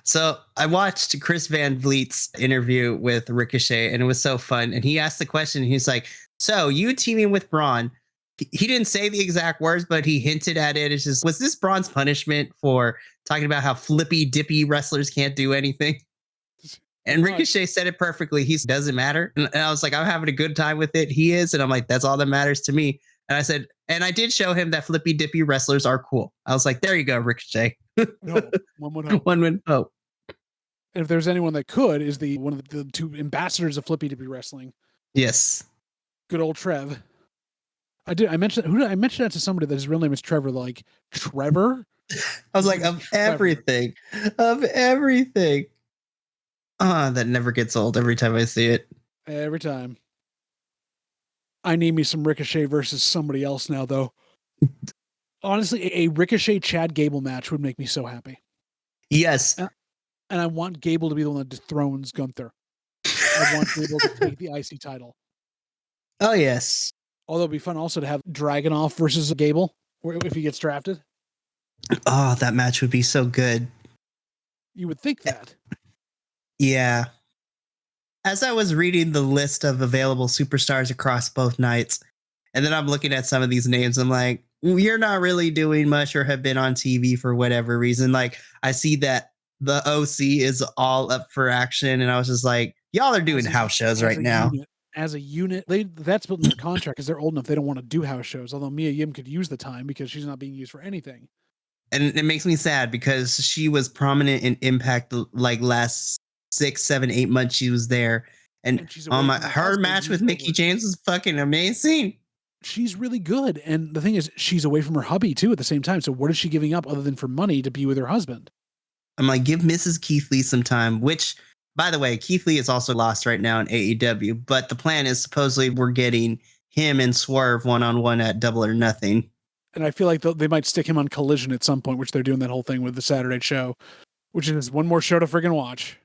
So I watched Chris Van Vliet's interview with Ricochet, and it was so fun. And he asked the question. He's like, "So you teaming with Braun?" He didn't say the exact words, but he hinted at it. It's just, was this Braun's punishment for talking about how flippy dippy wrestlers can't do anything? And Ricochet said it perfectly. He doesn't matter. And I was like, I'm having a good time with it. He is, and I'm like, that's all that matters to me. And I said, and I did show him that flippy dippy wrestlers are cool. I was like, there you go, Ricochet. No, one would hope. One would hope. And if there's anyone that could, is one of the two ambassadors of flippy dippy wrestling. Yes. Good old Trev. I mentioned that to somebody that his real name is Trevor. Like, Trevor? I was like, of everything. Of everything. That never gets old every time I see it. Every time. I need me some Ricochet versus somebody else now, though. Honestly, a Ricochet Chad Gable match would make me so happy. Yes. And I want Gable to be the one that dethrones Gunther. I want Gable to take the IC title. Oh, yes. Although it'd be fun also to have Dragunov versus Gable if he gets drafted. Oh, that match would be so good. You would think that. Yeah. As I was reading the list of available superstars across both nights, and then I'm looking at some of these names, I'm like, you're not really doing much or have been on TV for whatever reason. Like, I see that the OC is all up for action, and I was just like, y'all are doing house shows right now. as a unit. That's built in their contract because they're old enough. They don't want to do house shows. Although Mia Yim could use the time because she's not being used for anything. And it makes me sad because she was prominent in Impact like last 6, 7, 8 months she was there. And she's her match with Mickie James was fucking amazing. She's really good. And the thing is, she's away from her hubby too at the same time. So what is she giving up other than for money to be with her husband? I'm like, give Mrs. Keith Lee some time, which, by the way, Keith Lee is also lost right now in AEW. But the plan is supposedly we're getting him and Swerve one-on-one at Double or Nothing. And I feel like they might stick him on Collision at some point, which they're doing that whole thing with the Saturday show, which is one more show to friggin' watch.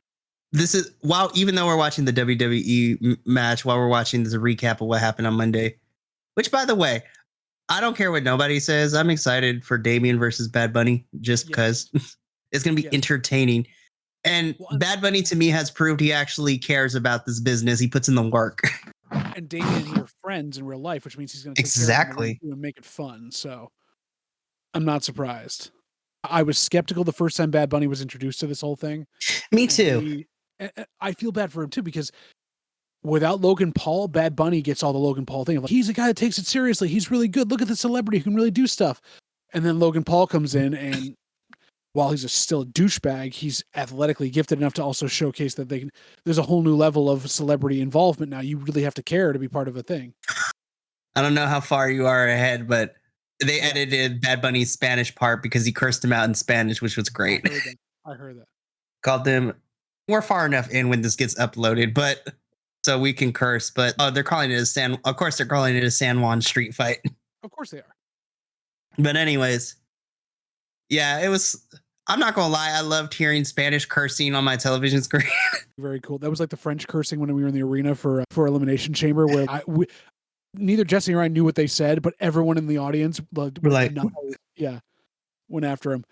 This is, even though we're watching the WWE match, while we're watching this recap of what happened on Monday, which, by the way, I don't care what nobody says. I'm excited for Damian versus Bad Bunny just because it's going to be entertaining. And Bad Bunny, to me, has proved he actually cares about this business. He puts in the work. And Damian and he are friends in real life, which means he's going to take care of them and make it fun. So I'm not surprised. I was skeptical the first time Bad Bunny was introduced to this whole thing. Me too. I feel bad for him too, because without Logan Paul, Bad Bunny gets all the Logan Paul thing. Like, he's a guy that takes it seriously. He's really good. Look at the celebrity who can really do stuff. And then Logan Paul comes in, and while he's still a douchebag, he's athletically gifted enough to also showcase that there's a whole new level of celebrity involvement now. You really have to care to be part of a thing. I don't know how far you are ahead, but they edited Bad Bunny's Spanish part because he cursed him out in Spanish, which was great. I heard that. Called them. We're far enough in when this gets uploaded, but so we can curse. But they're calling it of course they're calling it a San Juan street fight. Of course they are. But anyways, yeah, it was. I'm not gonna lie, I loved hearing Spanish cursing on my television screen. Very cool. That was like the French cursing when we were in the arena for Elimination Chamber, where neither Jesse or I knew what they said, but everyone in the audience were like, went after him.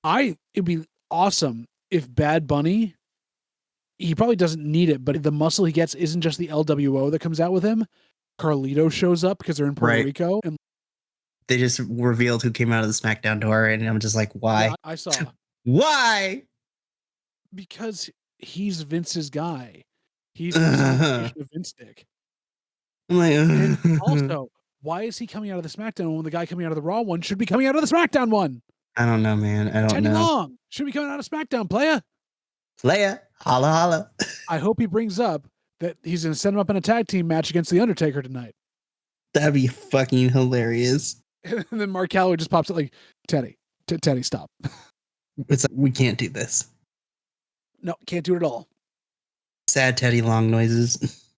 It'd be awesome if Bad Bunny, he probably doesn't need it, but the muscle he gets isn't just the LWO that comes out with him. Carlito shows up because they're in Puerto Rico, and they just revealed who came out of the Smackdown door, and I'm just like, why? Yeah, I saw. Why? Because he's Vince's guy. He's the Vince dick. I'm like, and also, why is he coming out of the Smackdown when the guy coming out of the Raw one should be coming out of the Smackdown one? I don't know, man. I don't Teddy know. Long should be coming out of SmackDown, playa. Holla, holla. I hope he brings up that he's going to set him up in a tag team match against The Undertaker tonight. That'd be fucking hilarious. And then Mark Calloway just pops up like, Teddy, stop. It's like, we can't do this. No, can't do it at all. Sad Teddy Long noises.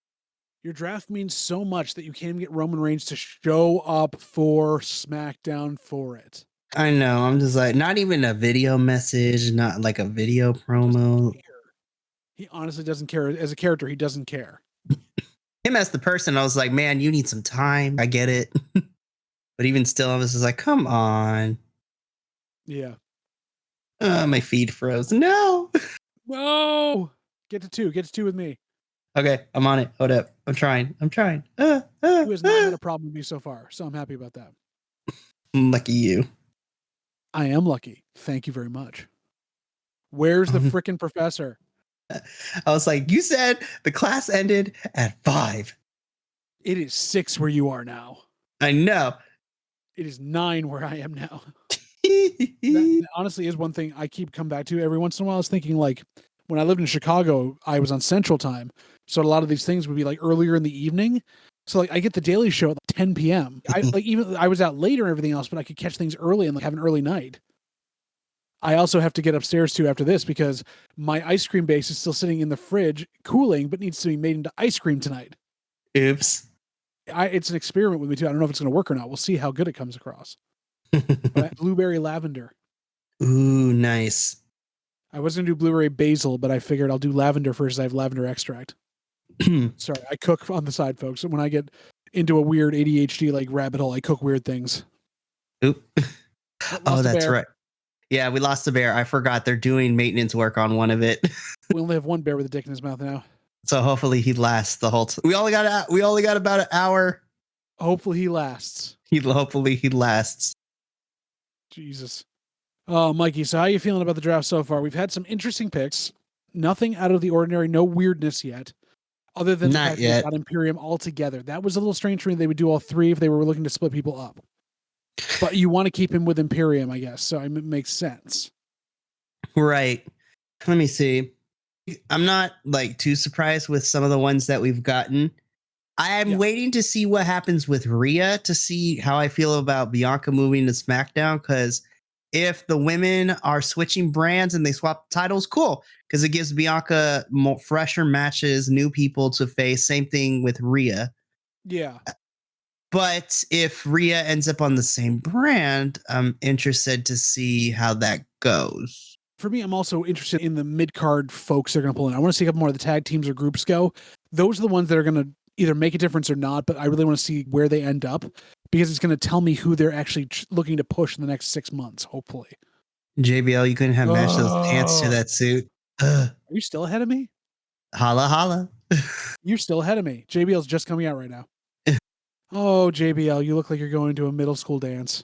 Your draft means so much that you can't even get Roman Reigns to show up for SmackDown for it. I know. I'm just like, not even a video message, not like a video promo. He honestly doesn't care. As a character, he doesn't care. Him as the person, I was like, man, you need some time. I get it. But even still, I was just like, come on. Yeah. My feed froze. No. Get to two with me. Okay, I'm on it. Hold up. I'm trying. Who has not had a problem with me so far, so I'm happy about that. Lucky you. I am lucky. Thank you very much. Where's the frickin' professor? I was like, you said the class ended at 5. It is 6 where you are now. I know. It is 9 where I am now. That honestly is one thing I keep coming back to every once in a while. I was thinking, like, when I lived in Chicago, I was on Central Time. So a lot of these things would be like earlier in the evening. So like I get the Daily Show at like 10 p.m. I was out later and everything else, but I could catch things early and like have an early night. I also have to get upstairs too after this because my ice cream base is still sitting in the fridge cooling, but needs to be made into ice cream tonight. Oops. It's an experiment with me too. I don't know if it's going to work or not. We'll see how good it comes across. Blueberry lavender. Ooh, nice. I was going to do blueberry basil, but I figured I'll do lavender first. I have lavender extract. Sorry, I cook on the side, folks. When I get into a weird ADHD like rabbit hole, I cook weird things. Oop. Oh, that's right. Yeah, we lost the bear. I forgot they're doing maintenance work on one of it. We only have one bear with a dick in his mouth now. So hopefully he lasts the whole we only got about an hour. Hopefully he lasts. Hopefully he lasts. Jesus. Oh, Mikey, so how are you feeling about the draft so far? We've had some interesting picks. Nothing out of the ordinary, no weirdness yet. Other than the Not fact that they yet. got Imperium all together. That was a little strange for me. They would do all three if they were looking to split people up. But you want to keep him with Imperium, I guess. So it makes sense. Right. Let me see. I'm not like too surprised with some of the ones that we've gotten. I'm waiting to see what happens with Rhea to see how I feel about Bianca moving to SmackDown. Because if the women are switching brands and they swap titles, cool. Because it gives Bianca more fresher matches, new people to face. Same thing with Rhea. Yeah. But if Rhea ends up on the same brand, I'm interested to see how that goes. For me, I'm also interested in the mid-card folks they're going to pull in. I want to see a couple more of the tag teams or groups go. Those are the ones that are going to either make a difference or not, but I really want to see where they end up because it's going to tell me who they're actually looking to push in the next 6 months, hopefully. JBL, you couldn't have matched those pants to that suit. Are you still ahead of me? Holla, holla. You're still ahead of me. JBL's just coming out right now. Oh, JBL, you look like you're going to a middle school dance.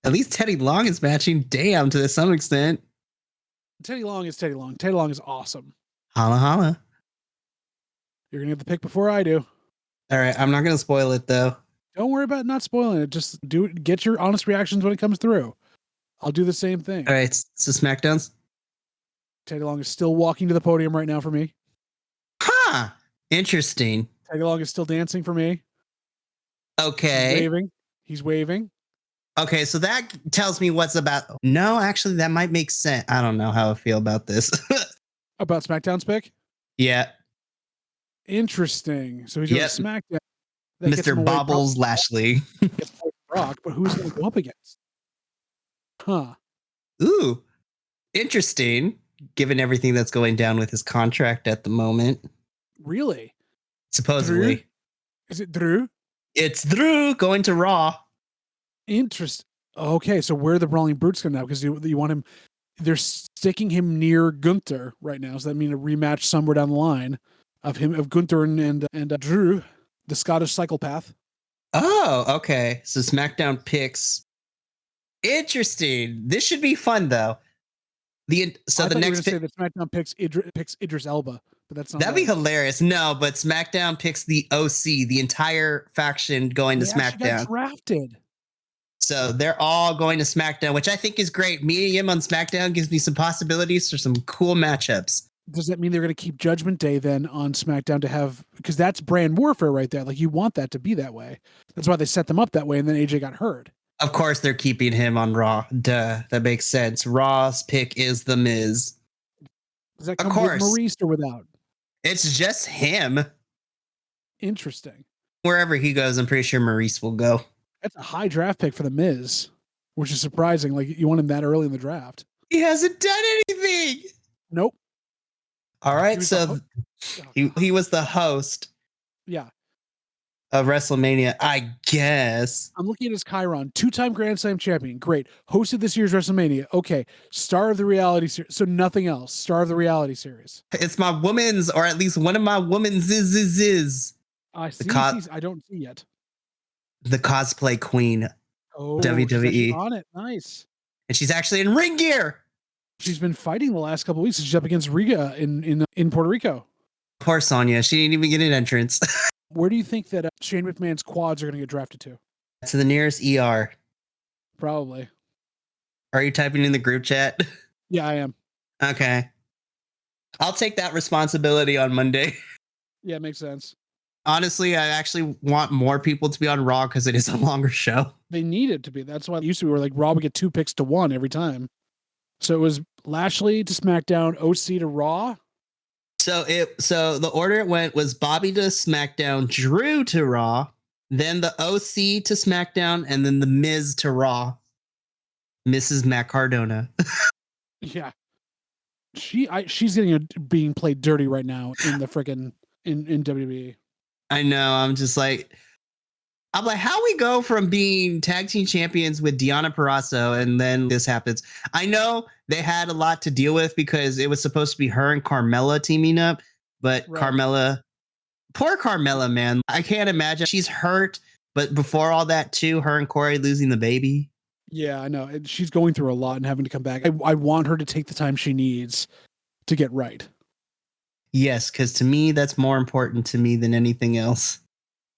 At least Teddy Long is matching damn to some extent. Teddy Long is Teddy Long. Teddy Long is awesome. Holla, holla. You're going to get the pick before I do. All right, I'm not going to spoil it, though. Don't worry about not spoiling it. Just do it. Get your honest reactions when it comes through. I'll do the same thing. All right, so SmackDowns. Teddy Long is still walking to the podium right now for me. Huh. Interesting. Teddy Long is still dancing for me. Okay. He's waving. Okay, so that tells me what's about. No, actually, that might make sense. I don't know how I feel about this. About SmackDown's pick? Yeah. Interesting. So he's going to SmackDown. Mr. Bobbles Lashley. Gets Brock, but who's going to go up against? Huh. Ooh. Interesting, given everything that's going down with his contract at the moment. Really? Supposedly. Drew? Is it Drew? It's Drew going to Raw. Interesting. Okay, so where are the Brawling Brutes going now? Because you want him... They're sticking him near Gunther right now. So that means a rematch somewhere down the line of Gunther and Drew, the Scottish psychopath. Oh, okay. So SmackDown picks. Interesting. This should be fun, though. The next pick, say that SmackDown picks Idris Elba, but that's not. That'd be hilarious. No, but SmackDown picks the OC, the entire faction going to SmackDown. Got drafted. So they're all going to SmackDown, which I think is great. Meeting him on SmackDown gives me some possibilities for some cool matchups. Does that mean they're going to keep Judgment Day then on SmackDown to have, because that's brand warfare right there. Like you want that to be that way. That's why they set them up that way. And then AJ got hurt. Of course, they're keeping him on Raw. Duh, that makes sense. Raw's pick is The Miz. Does that come with Maurice or without? It's just him. Interesting. Wherever he goes, I'm pretty sure Maurice will go. That's a high draft pick for The Miz, which is surprising. Like you want him that early in the draft. He hasn't done anything. Nope. All right, so he was the host. Yeah. Of WrestleMania, I guess. I'm looking at his Chiron, 2-time Grand Slam champion. Great. Hosted this year's WrestleMania. Okay. Star of the reality series. So nothing else. Star of the reality series. It's my woman's, or at least one of my women's is. I see. I don't see yet. The cosplay queen. Oh, WWE. She's on it. Nice. And she's actually in ring gear. She's been fighting the last couple of weeks. She's up against Riga in Puerto Rico. Poor Sonya. She didn't even get an entrance. Where do you think that Shane McMahon's quads are going to get drafted to? To the nearest ER. Probably. Are you typing in the group chat? Yeah, I am. Okay. I'll take that responsibility on Monday. Yeah, it makes sense. Honestly, I actually want more people to be on Raw because it is a longer show. They need it to be. That's why it used to be where like Raw would get 2 picks to 1 every time. So it was Lashley to SmackDown, OC to Raw. So the order it went was Bobby to SmackDown, Drew to Raw, then the OC to SmackDown, and then the Miz to Raw. Mrs. Matt Cardona. Yeah. She's being played dirty right now in the freaking in WWE. I know. I'm like, how we go from being tag team champions with Deonna Purrazzo and then this happens. I know they had a lot to deal with because it was supposed to be her and Carmella teaming up, but right. Poor Carmella, man. I can't imagine. She's hurt, but before all that too, her and Corey losing the baby. Yeah, I know. She's going through a lot and having to come back. I want her to take the time she needs to get right. Yes, because to me, that's more important to me than anything else.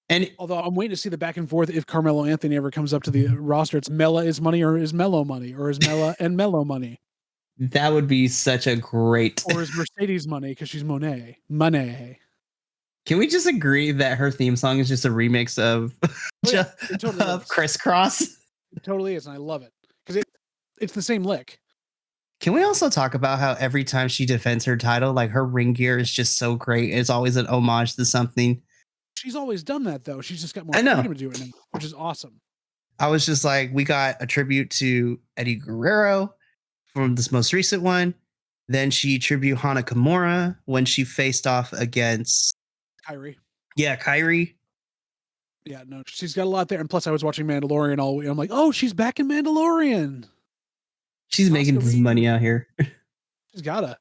And Although I'm waiting to see the back and forth if Carmelo Anthony ever comes up to the roster. It's Mela is money or is Mello money or is Mela and Mello money that would be such a great. or is Mercedes money because she's Monet. Money. Can we just agree that her theme song is just a remix of, It totally of is. Crisscross? It totally is, and I love it because it's the same lick. Can we also talk about how every time she defends her title, like her ring gear is just so great? It's always an homage to something. She's always done that though. She's just got more I know. freedom to do it now, which is awesome. I was just like, we got a tribute to Eddie Guerrero from this most recent one. Then she tribute Hana Kimura when she faced off against Kyrie. Yeah, Kyrie. Yeah, no, she's got a lot there. And plus, I was watching Mandalorian all week. I'm like, oh, she's back in Mandalorian. She's making this money out here. She's gotta.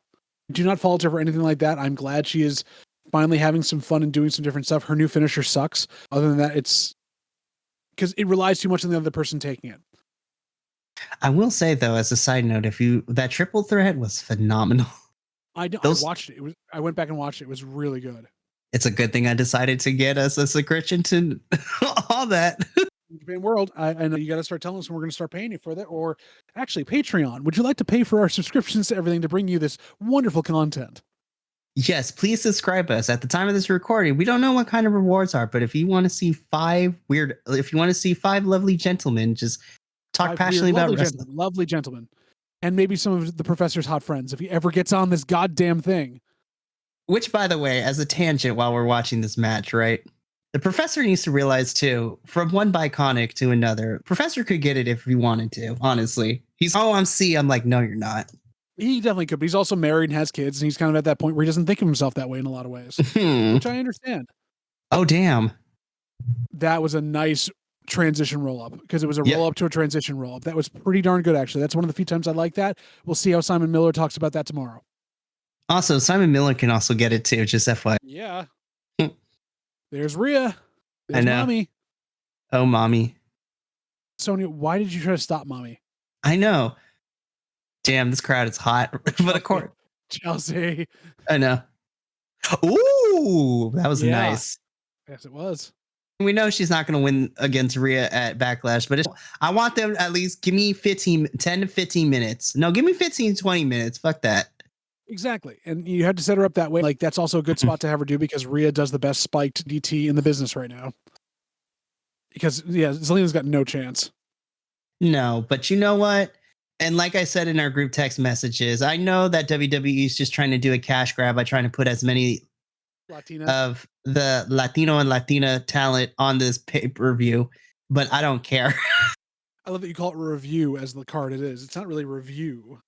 Do not fault her for anything like that. I'm glad she is finally having some fun and doing some different stuff. Her new finisher sucks. Other than that, it's because it relies too much on the other person taking it. I will say though, as a side note, that triple threat was phenomenal. I watched it. I went back and watched it. It was really good. It's a good thing I decided to get us a subscription to all that. Japan World, I know you got to start telling us when we're going to start paying you for that. Or actually, Patreon. Would you like to pay for our subscriptions to everything to bring you this wonderful content? Yes, please subscribe us. At the time of this recording, we don't know what kind of rewards are, but if you want to see five lovely gentlemen just talk passionately about wrestling. Lovely gentlemen. And maybe some of the professor's hot friends, if he ever gets on this goddamn thing. Which, by the way, as a tangent while we're watching this match, right? The professor needs to realize, too, from one Bi-Conic to another, professor could get it if he wanted to, honestly. I'm C. I'm like, no, you're not. He definitely could, but he's also married and has kids, and he's kind of at that point where he doesn't think of himself that way in a lot of ways, which I understand. Oh, damn. That was a nice transition roll-up, because it was a roll-up to a transition roll-up. That was pretty darn good, actually. That's one of the few times I like that. We'll see how Simon Miller talks about that tomorrow. Also, Simon Miller can also get it, too, just FYI. Yeah. There's Rhea. There's I know. Mommy. Oh, Mommy. Sonya, why did you try to stop Mommy? I know. Damn, this crowd is hot. But of course. Chelsea. I know. Ooh, that was nice. Yes, it was. We know she's not going to win against Rhea at Backlash, but I want them at least give me 10 to 15 minutes. No, give me 15, 20 minutes. Fuck that. Exactly. And you had to set her up that way. Like, that's also a good spot to have her do, because Rhea does the best spiked DT in the business right now. Because, yeah, Zelina's got no chance. No, but you know what? And like I said in our group text messages, I know that WWE is just trying to do a cash grab by trying to put as many of the Latino and Latina talent on this pay-per-view, but I don't care. I love that you call it review as the card it is. It's not really review.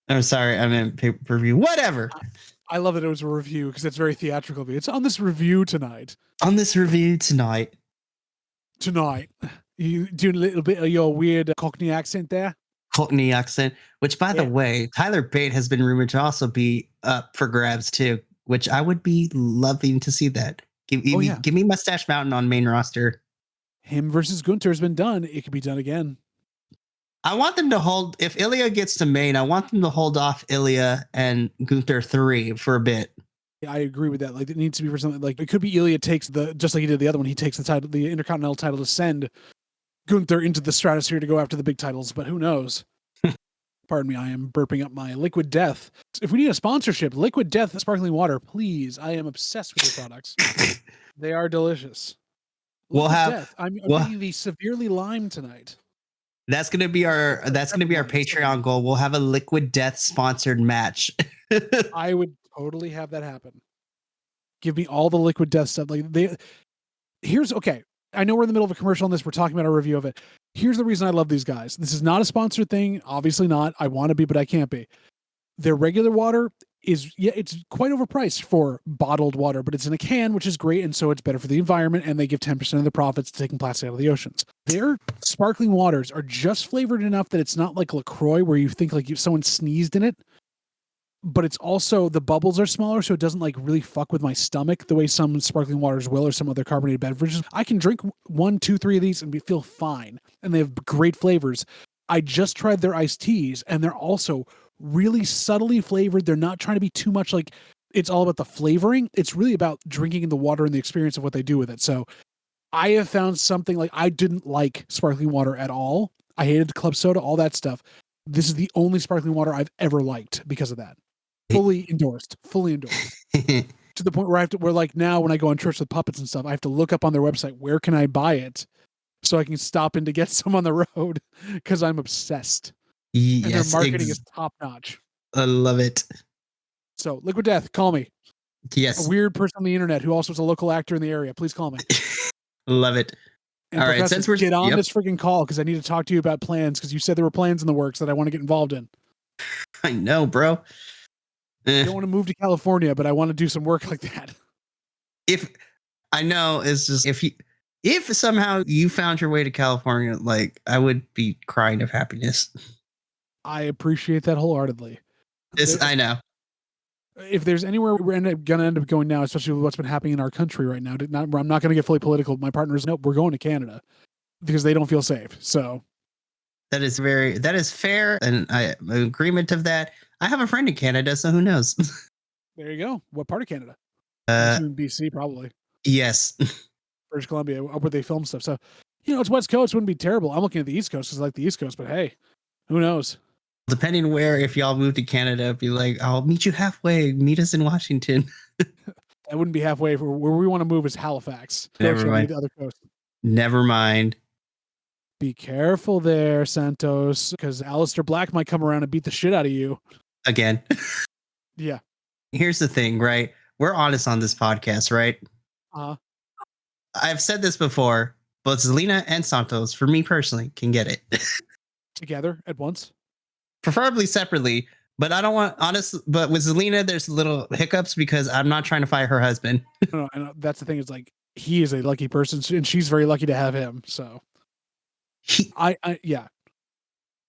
I'm sorry, I meant pay-per-view. Whatever. I love that it was a review because it's very theatrical. It's on this review tonight. On this review tonight. You do a little bit of your weird Cockney accent there. Cockney accent, which by the way, Tyler Bate has been rumored to also be up for grabs too, which I would be loving to see that. Give me Mustache Mountain on main roster. Him versus Gunther has been done. It could be done again. I want them to hold, if Ilya gets to main, I want them to hold off Ilya and Gunther 3 for a bit. Yeah, I agree with that. Like, it needs to be for something like, it could be Ilya takes just like he did the other one. He takes the title, the Intercontinental title, to send Gunther into the stratosphere to go after the big titles, but who knows? Pardon me, I am burping up my Liquid Death. If we need a sponsorship, Liquid Death sparkling water, please. I am obsessed with your products. They are delicious. I'm eating the severely lime tonight. That's gonna be our Patreon goal. We'll have a Liquid Death sponsored match. I would totally have that happen. Give me all the Liquid Death stuff. Okay. I know we're in the middle of a commercial on this. We're talking about a review of it. Here's the reason I love these guys. This is not a sponsored thing. Obviously not. I want to be, but I can't be. Their regular water it's quite overpriced for bottled water, but it's in a can, which is great. And so it's better for the environment. And they give 10% of the profits to taking plastic out of the oceans. Their sparkling waters are just flavored enough that it's not like LaCroix where you think like someone sneezed in it. But it's also, the bubbles are smaller, so it doesn't like really fuck with my stomach the way some sparkling waters will or some other carbonated beverages. I can drink 1, 2, 3 of these and feel fine. And they have great flavors. I just tried their iced teas, and they're also really subtly flavored. They're not trying to be too much like it's all about the flavoring. It's really about drinking the water and the experience of what they do with it. So I have found something like I didn't like sparkling water at all. I hated club soda, all that stuff. This is the only sparkling water I've ever liked because of that. Fully endorsed. To the point where where like now when I go on trips with puppets and stuff, I have to look up on their website, where can I buy it so I can stop in to get some on the road because I'm obsessed. Yes, and their marketing is top notch. I love it. So Liquid Death, call me. Yes. A weird person on the internet who also is a local actor in the area. Please call me. Love it. And all right, Professor, since we're get on this freaking call because I need to talk to you about plans because you said there were plans in the works that I want to get involved in. I know, bro. I don't want to move to California, but I want to do some work like that. If I know, it's just if somehow you found your way to California, like I would be crying of happiness. I appreciate that wholeheartedly. I know. If there's anywhere we're going to end up going now, especially with what's been happening in our country right now, I'm not going to get fully political. My partner's nope, we're going to Canada because they don't feel safe. So that is fair, and I agreement of that. I have a friend in Canada, so who knows? There you go. What part of Canada? BC, probably. Yes. British Columbia, where they film stuff. So, it's West Coast. Wouldn't be terrible. I'm looking at the East Coast because I like the East Coast, but hey, who knows? Depending where, if y'all move to Canada, be like, I'll meet you halfway. Meet us in Washington. That wouldn't be halfway. Where we want to move is Halifax. Never mind. The other coast. Never mind. Be careful there, Santos, because Aleister Black might come around and beat the shit out of you. Again. Yeah. Here's the thing, right? We're honest on this podcast, right? I've said this before, but Zelina and Santos, for me personally, can get it. Together at once? Preferably separately, but I don't want, but with Zelina, there's little hiccups because I'm not trying to fight her husband. No, and that's the thing, is like, he is a lucky person, and she's very lucky to have him, so. Yeah.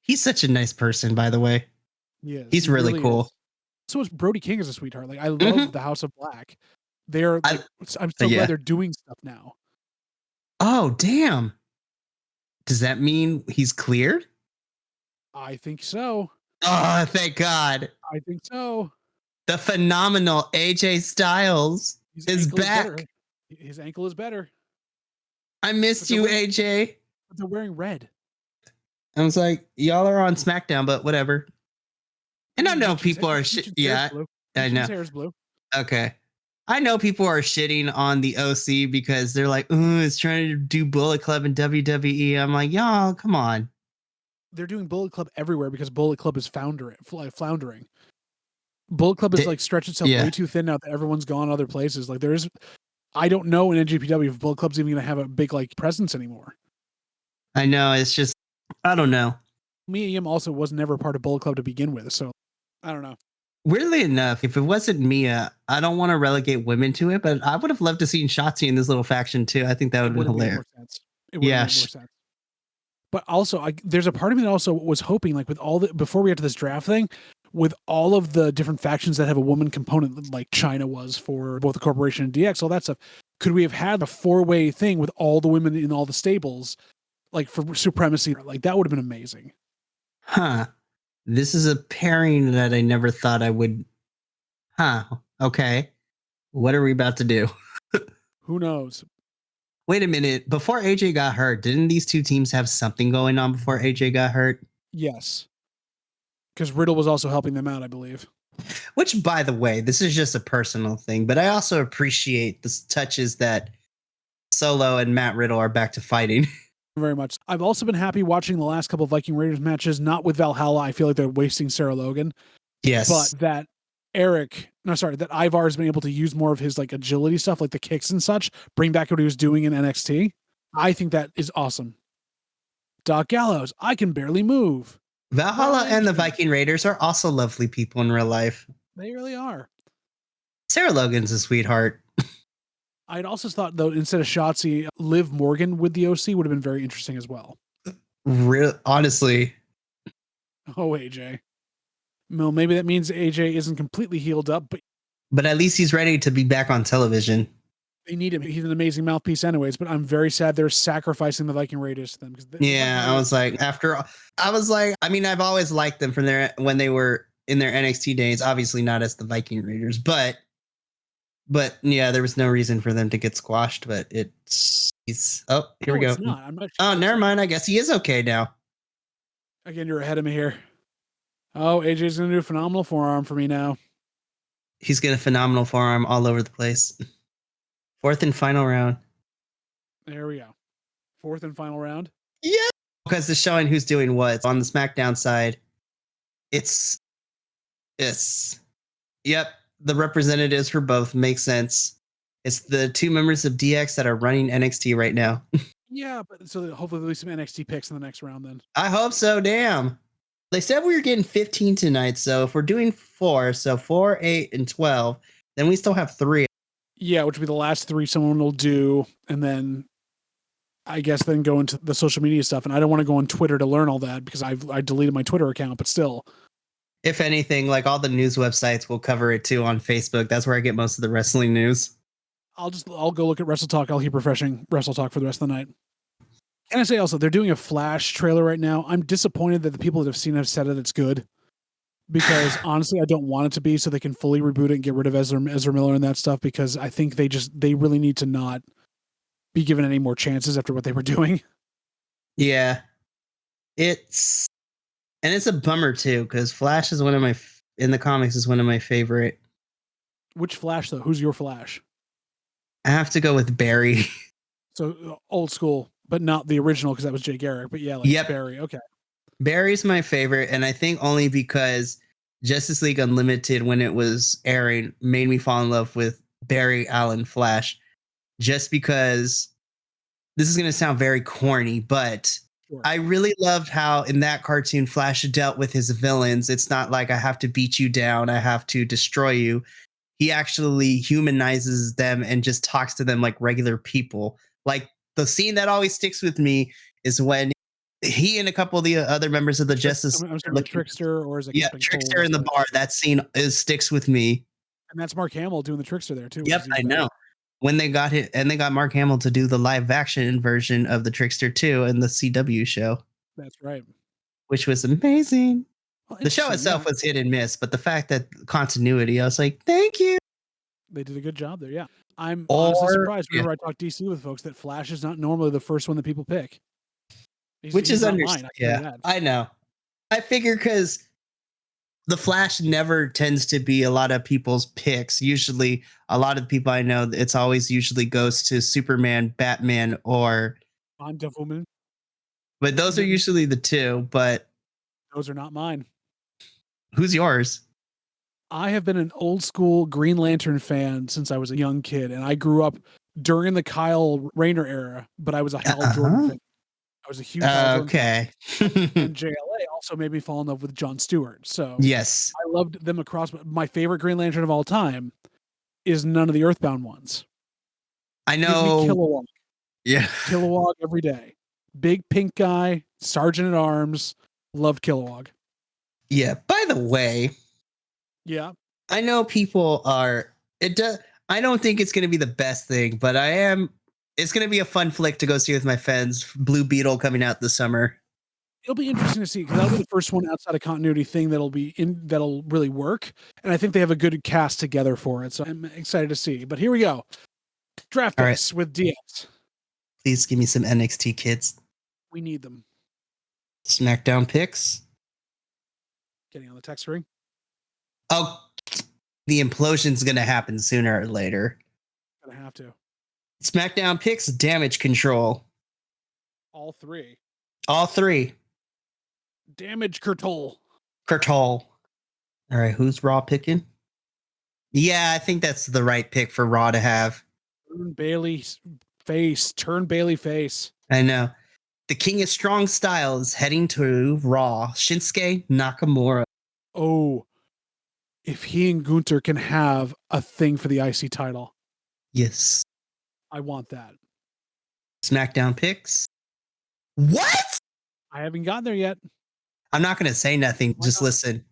He's such a nice person, by the way. Yeah. He's really cool. Is. So is Brody King is a sweetheart. Like, I love the House of Black. They're like, I'm so glad they're doing stuff now. Oh, damn. Does that mean he's cleared? I think so. Oh, thank God. I think so. The phenomenal AJ Styles is back. His ankle is better. I missed you, AJ. But they're wearing red. I was like, y'all are on SmackDown, but whatever. And I know people are shit. Yeah, I know. Hair is blue. Okay. I know people are shitting on the OC because they're like, oh, it's trying to do Bullet Club in WWE. I'm like, y'all, come on. They're doing Bullet Club everywhere because Bullet Club is floundering. Bullet Club is like stretched itself way too thin now that everyone's gone other places. Like I don't know in NJPW if Bullet Club's even going to have a big like presence anymore. I know. It's just, I don't know. Mia Yim also was never part of Bullet Club to begin with. So I don't know. Weirdly enough, if it wasn't Mia, I don't want to relegate women to it, but I would have loved to see Shotzi in this little faction too. I think that would have been hilarious. It would have made more sense. But also, there's a part of me that also was hoping, like with all before we get to this draft thing, with all of the different factions that have a woman component, like China was for both the corporation and DX, all that stuff, could we have had a 4-way thing with all the women in all the stables, like for supremacy? Like that would have been amazing. Huh. This is a pairing that I never thought I would. Huh. Okay. What are we about to do? Who knows? Wait a minute. Before AJ got hurt, didn't these two teams have something going on before AJ got hurt? Yes. Because Riddle was also helping them out, I believe. Which, by the way, this is just a personal thing, but I also appreciate the touches that Solo and Matt Riddle are back to fighting. Very much. I've also been happy watching the last couple of Viking Raiders matches, not with Valhalla. I feel like they're wasting Sarah Logan. Yes. But that Ivar has been able to use more of his like agility stuff, like the kicks and such, bring back what he was doing in NXT. I think that is awesome. Doc Gallows, I can barely move. Valhalla and the Viking Raiders are also lovely people in real life. They really are. Sarah Logan's a sweetheart. I'd also thought, though, instead of Shotzi, Liv Morgan with the OC would have been very interesting as well. Honestly. Oh, AJ. Well, maybe that means AJ isn't completely healed up, but at least he's ready to be back on television. They need him. He's an amazing mouthpiece anyways, but I'm very sad they're sacrificing the Viking Raiders to them. I was like, I mean, I've always liked them from when they were in their NXT days, obviously not as the Viking Raiders, but But yeah, there was no reason for them to get squashed. But here we go. It's not. I'm not Oh, never mind. I guess he is okay now. Again, you're ahead of me here. Oh, AJ's gonna do a phenomenal forearm for me now. He's got a phenomenal forearm all over the place. Fourth and final round. There we go. Fourth and final round. Yeah, because it's showing who's doing what. On the SmackDown side, it's yep, the representatives for both makes sense. It's the two members of DX that are running NXT right now. Yeah, but so hopefully there'll be some NXT picks in the next round then. I hope so. Damn. They said we were getting 15 tonight, so if we're doing 4, so 4, 8, and 12, then we still have 3. Yeah, which will be the last 3 someone will do, and then I guess then go into the social media stuff. And I don't want to go on Twitter to learn all that because I deleted my Twitter account, but still. If anything, like all the news websites will cover it too on Facebook. That's where I get most of the wrestling news. I'll go look at Wrestle Talk. I'll keep refreshing Wrestle Talk for the rest of the night. Can I say also, they're doing a Flash trailer right now. I'm disappointed that the people that have seen it have said that it's good. Because honestly, I don't want it to be so they can fully reboot it and get rid of Ezra Miller and that stuff, because I think they really need to not be given any more chances after what they were doing. Yeah. It's a bummer too, because Flash is in the comics is one of my favorite. Which Flash though? Who's your Flash? I have to go with Barry. So old school, but not the original because that was Jay Garrick. But yeah, Barry. Okay. Barry's my favorite, and I think only because Justice League Unlimited, when it was airing, made me fall in love with Barry Allen Flash. Just because this is going to sound very corny, but sure. I really loved how in that cartoon Flash dealt with his villains. It's not like I have to beat you down, I have to destroy you. He actually humanizes them and just talks to them like regular people. Like the scene that always sticks with me is when he and a couple of the other members of the Justice League, Trickster, or is it Trickster in the bar. That scene sticks with me. And that's Mark Hamill doing the Trickster there too. Yep, I know. When they got it, and they got Mark Hamill to do the live action version of the Trickster 2 in the CW show. That's right. Which was amazing. Well, the show itself was hit and miss, but the fact that continuity, I was like, thank you. They did a good job there. Yeah. I'm honestly surprised whenever I talk DC with folks that Flash is not normally the first one that people pick. Which is understandable. Yeah, I know. I figure because the Flash never tends to be a lot of people's picks. Usually, a lot of the people I know, it's always usually goes to Superman, Batman, or Wonder Woman. But those are usually the two. But those are not mine. Who's yours? I have been an old school Green Lantern fan since I was a young kid, and I grew up during the Kyle Rayner era. But I was a Hal Jordan fan. I was a huge Hal Jordan fan. And JLA also made me fall in love with Jon Stewart. So yes, I loved them across. My favorite Green Lantern of all time is none of the Earthbound ones. I know. Kilowog. Yeah. Kilowog every day. Big pink guy, Sergeant at Arms. Loved Kilowog. Yeah. By the way. Yeah. I know people are. I don't think it's going to be the best thing, but it's going to be a fun flick to go see with my friends. Blue Beetle coming out this summer. It'll be interesting to see because that'll be the first one outside of continuity thing that'll really work. And I think they have a good cast together for it. So I'm excited to see. But here we go. Draft picks with DX. Please give me some NXT kids. We need them. Smackdown picks. Getting on the text ring. Oh, the implosion's going to happen sooner or later. Gonna have to. Smackdown picks, Damage Control. All three. Damage Control. All right, who's Raw picking? Yeah, I think that's the right pick for Raw to have. Turn Bailey face. I know. The King of Strong Style is heading to Raw. Shinsuke Nakamura. Oh, if he and Gunther can have a thing for the IC title. Yes. I want that. Smackdown picks. What? I haven't gotten there yet. I'm not going to say nothing. Just listen.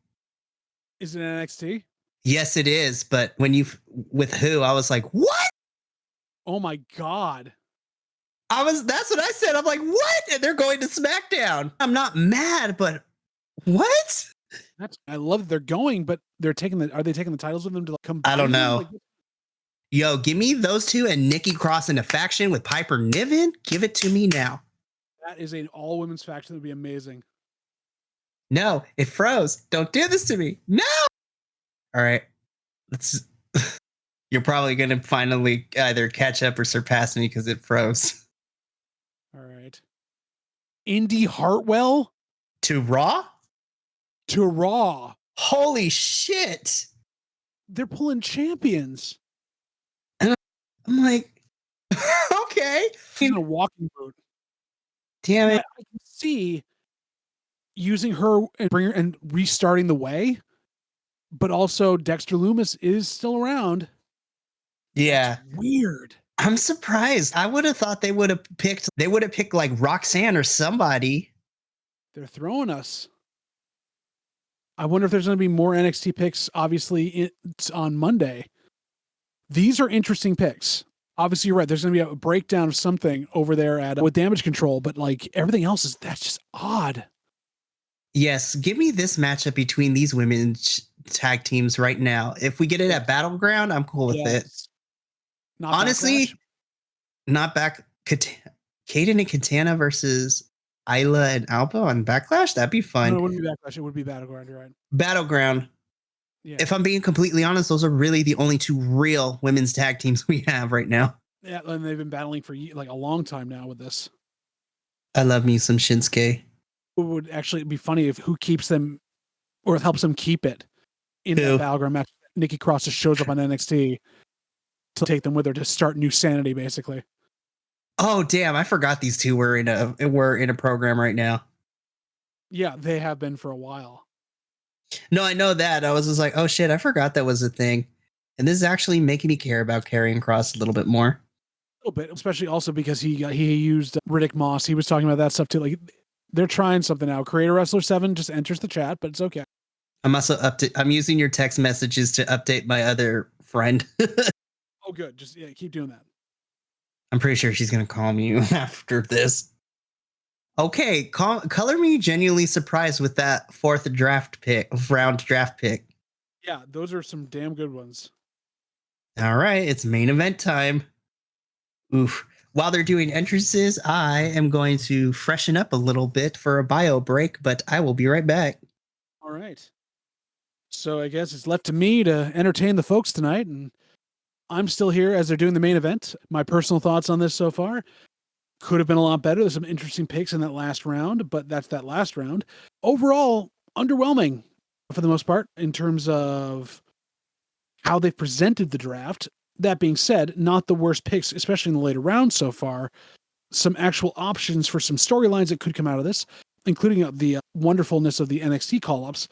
Is it NXT? Yes, it is. But with who? I was like, what? Oh my God. That's what I said. I'm like, what? And they're going to SmackDown. I'm not mad, but what? I love that they're going, but are they taking the titles with them to combine? I don't know. Yo, give me those two and Nikki Cross in a faction with Piper Niven. Give it to me now. That is an all women's faction that would be amazing. No, it froze. Don't do this to me. No. All right. You're probably going to finally either catch up or surpass me because it froze. All right. Indy Hartwell to Raw? To Raw. Holy shit. They're pulling champions. And I'm like, okay. She's in a walking boot. Damn it. I can see using her and bring her and restarting the way, but also Dexter Lumis is still around. Yeah. That's weird. I'm surprised. I would have thought they would have picked like Roxanne or somebody. They're throwing us. I wonder if there's going to be more NXT picks. Obviously, it's on Monday. These are interesting picks. Obviously, you're right. There's going to be a breakdown of something over there with Damage Control, but like everything else that's just odd. Yes, give me this matchup between these women's tag teams right now. If we get it at Battleground, I'm cool with it. Not honestly, Backlash. Not back. Kaden and Katana versus Isla and Alba on Backlash. That'd be fun. No, it wouldn't be Backlash. It would be Battleground. You're right. Battleground. Yeah. If I'm being completely honest, those are really the only two real women's tag teams we have right now. Yeah, and they've been battling for like a long time now with this. I love me some Shinsuke. It would actually be funny if who keeps them or helps them keep it in the Battleground match. Nikki Cross just shows up on NXT to take them with her to start new sanity, basically. Oh damn! I forgot these two were in a program right now. Yeah, they have been for a while. No, I know that. I was just like, oh shit, I forgot that was a thing. And this is actually making me care about Karrion Kross a little bit more. A little bit, especially also because he used Riddick Moss. He was talking about that stuff too. Like they're trying something out. Creator Wrestler 7 just enters the chat, but it's okay. I'm using your text messages to update my other friend. Oh, good. Just keep doing that. I'm pretty sure she's gonna call me after this. Okay, color me genuinely surprised with that fourth round draft pick. Yeah, those are some damn good ones. All right, it's main event time. Oof. While they're doing entrances, I am going to freshen up a little bit for a bio break, but I will be right back. All right. So I guess it's left to me to entertain the folks tonight, and I'm still here as they're doing the main event. My personal thoughts on this so far could have been a lot better. There's some interesting picks in that last round, but that's that last round. Overall, underwhelming for the most part in terms of how they've presented the draft. That being said, not the worst picks, especially in the later rounds so far. Some actual options for some storylines that could come out of this, including the wonderfulness of the NXT call-ups.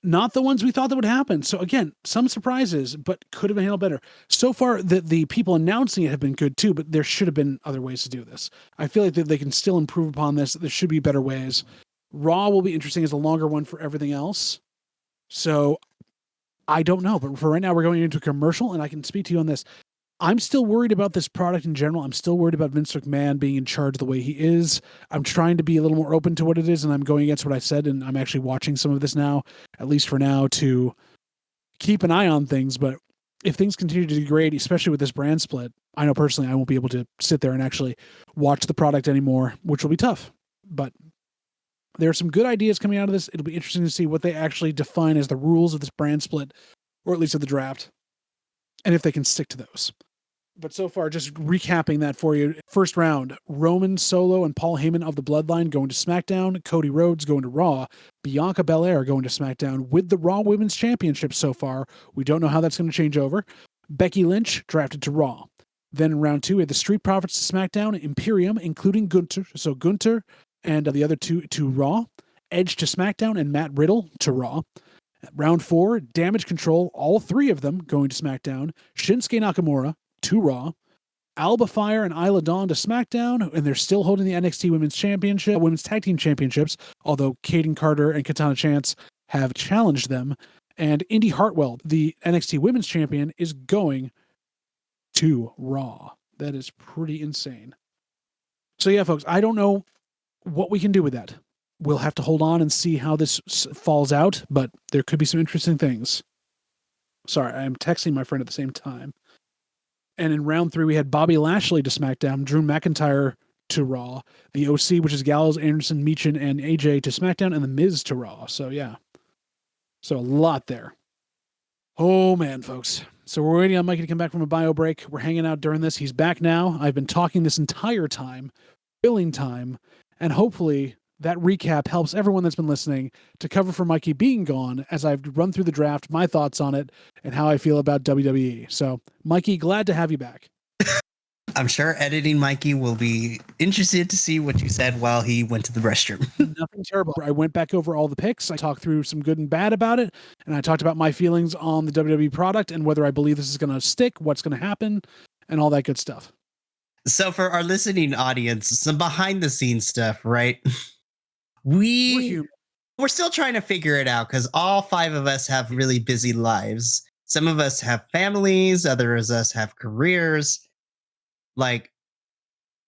Not the ones we thought that would happen. So again, some surprises, but could have been handled better. So far, the people announcing it have been good too, but there should have been other ways to do this. I feel like they can still improve upon this. There should be better ways. Raw will be interesting as a longer one for everything else. So I don't know, but for right now, we're going into a commercial, and I can speak to you on this. I'm still worried about this product in general. I'm still worried about Vince McMahon being in charge the way he is. I'm trying to be a little more open to what it is, and I'm going against what I said, and I'm actually watching some of this now, at least for now, to keep an eye on things. But if things continue to degrade, especially with this brand split, I know personally I won't be able to sit there and actually watch the product anymore, which will be tough. But there are some good ideas coming out of this. It'll be interesting to see what they actually define as the rules of this brand split, or at least of the draft, and if they can stick to those. But so far, just recapping that for you. First round, Roman, Solo, and Paul Heyman of the Bloodline going to SmackDown. Cody Rhodes going to Raw. Bianca Belair going to SmackDown with the Raw Women's Championship so far. We don't know how that's going to change over. Becky Lynch drafted to Raw. Then in round 2, we had the Street Profits to SmackDown. Imperium, including Gunther. So Gunther and the other two to Raw. Edge to SmackDown and Matt Riddle to Raw. Round 4, Damage Control, all 3 of them going to SmackDown. Shinsuke Nakamura to Raw, Alba Fire and Isla Dawn to SmackDown, and they're still holding the NXT Women's Tag Team Championships, although Kaden Carter and Katana Chance have challenged them. And Indy Hartwell, the NXT Women's Champion, is going to Raw. That is pretty insane. So yeah, folks, I don't know what we can do with that. We'll have to hold on and see how this falls out, but there could be some interesting things. Sorry, I'm texting my friend at the same time. And in round 3, we had Bobby Lashley to SmackDown, Drew McIntyre to Raw, the OC, which is Gallows, Anderson, Meechin, and AJ to SmackDown, and The Miz to Raw. So, yeah. So, a lot there. Oh, man, folks. So, we're waiting on Mikey to come back from a bio break. We're hanging out during this. He's back now. I've been talking this entire time, filling time, and hopefully that recap helps everyone that's been listening to cover for Mikey being gone as I've run through the draft, my thoughts on it, and how I feel about WWE. So, Mikey, glad to have you back. I'm sure editing Mikey will be interested to see what you said while he went to the restroom. Nothing terrible. I went back over all the picks. I talked through some good and bad about it, and I talked about my feelings on the WWE product and whether I believe this is going to stick, what's going to happen, and all that good stuff. So for our listening audience, some behind the scenes stuff, right? We're still trying to figure it out because all 5 of us have really busy lives. Some of us have families, others of us have careers.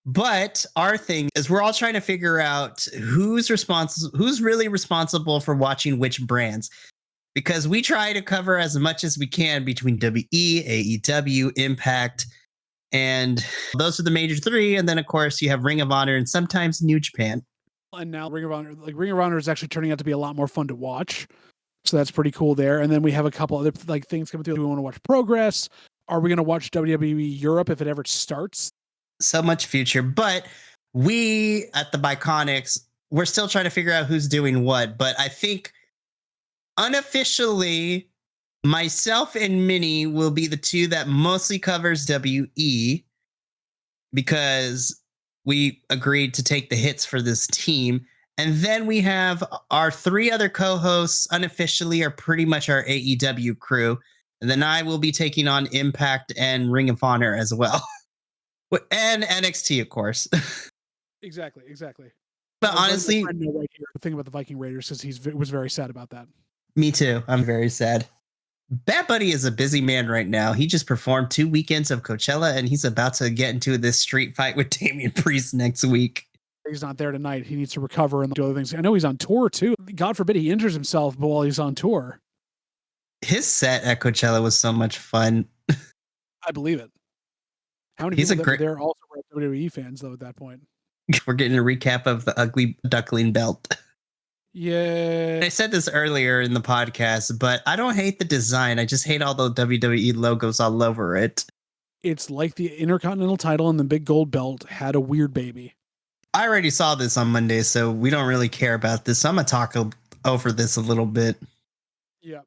But our thing is we're all trying to figure out who's really responsible for watching which brands. Because we try to cover as much as we can between WE, AEW, Impact, and those are the major 3. And then of course you have Ring of Honor and sometimes New Japan. And now Ring of Honor is actually turning out to be a lot more fun to watch. So that's pretty cool there. And then we have a couple other things coming through. Do we want to watch Progress? Are we going to watch WWE Europe if it ever starts? So much future. But we at the Bi-Conics, we're still trying to figure out who's doing what. But I think unofficially, myself and Minnie will be the 2 that mostly covers WE because we agreed to take the hits for this team. And then we have our 3 other co-hosts unofficially are pretty much our AEW crew. And then I will be taking on Impact and Ring of Honor as well. And NXT, of course. Exactly. But honestly, I know right here the thing about the Viking Raiders because he was very sad about that. Me too. I'm very sad. Bad Buddy is a busy man right now. He just performed 2 weekends of Coachella, and he's about to get into this street fight with Damian Priest next week. He's not there tonight. He needs to recover and do other things. I know he's on tour too. God forbid he injures himself while he's on tour. His set at Coachella was so much fun. I believe it. How many people that were there also were WWE fans though at that point? We're getting a recap of the ugly duckling belt. Yeah. I said this earlier in the podcast, but I don't hate the design. I just hate all the WWE logos all over it. It's like the Intercontinental title and the big gold belt had a weird baby. I already saw this on Monday, so we don't really care about this. So I'm going to talk over this a little bit. Yeah.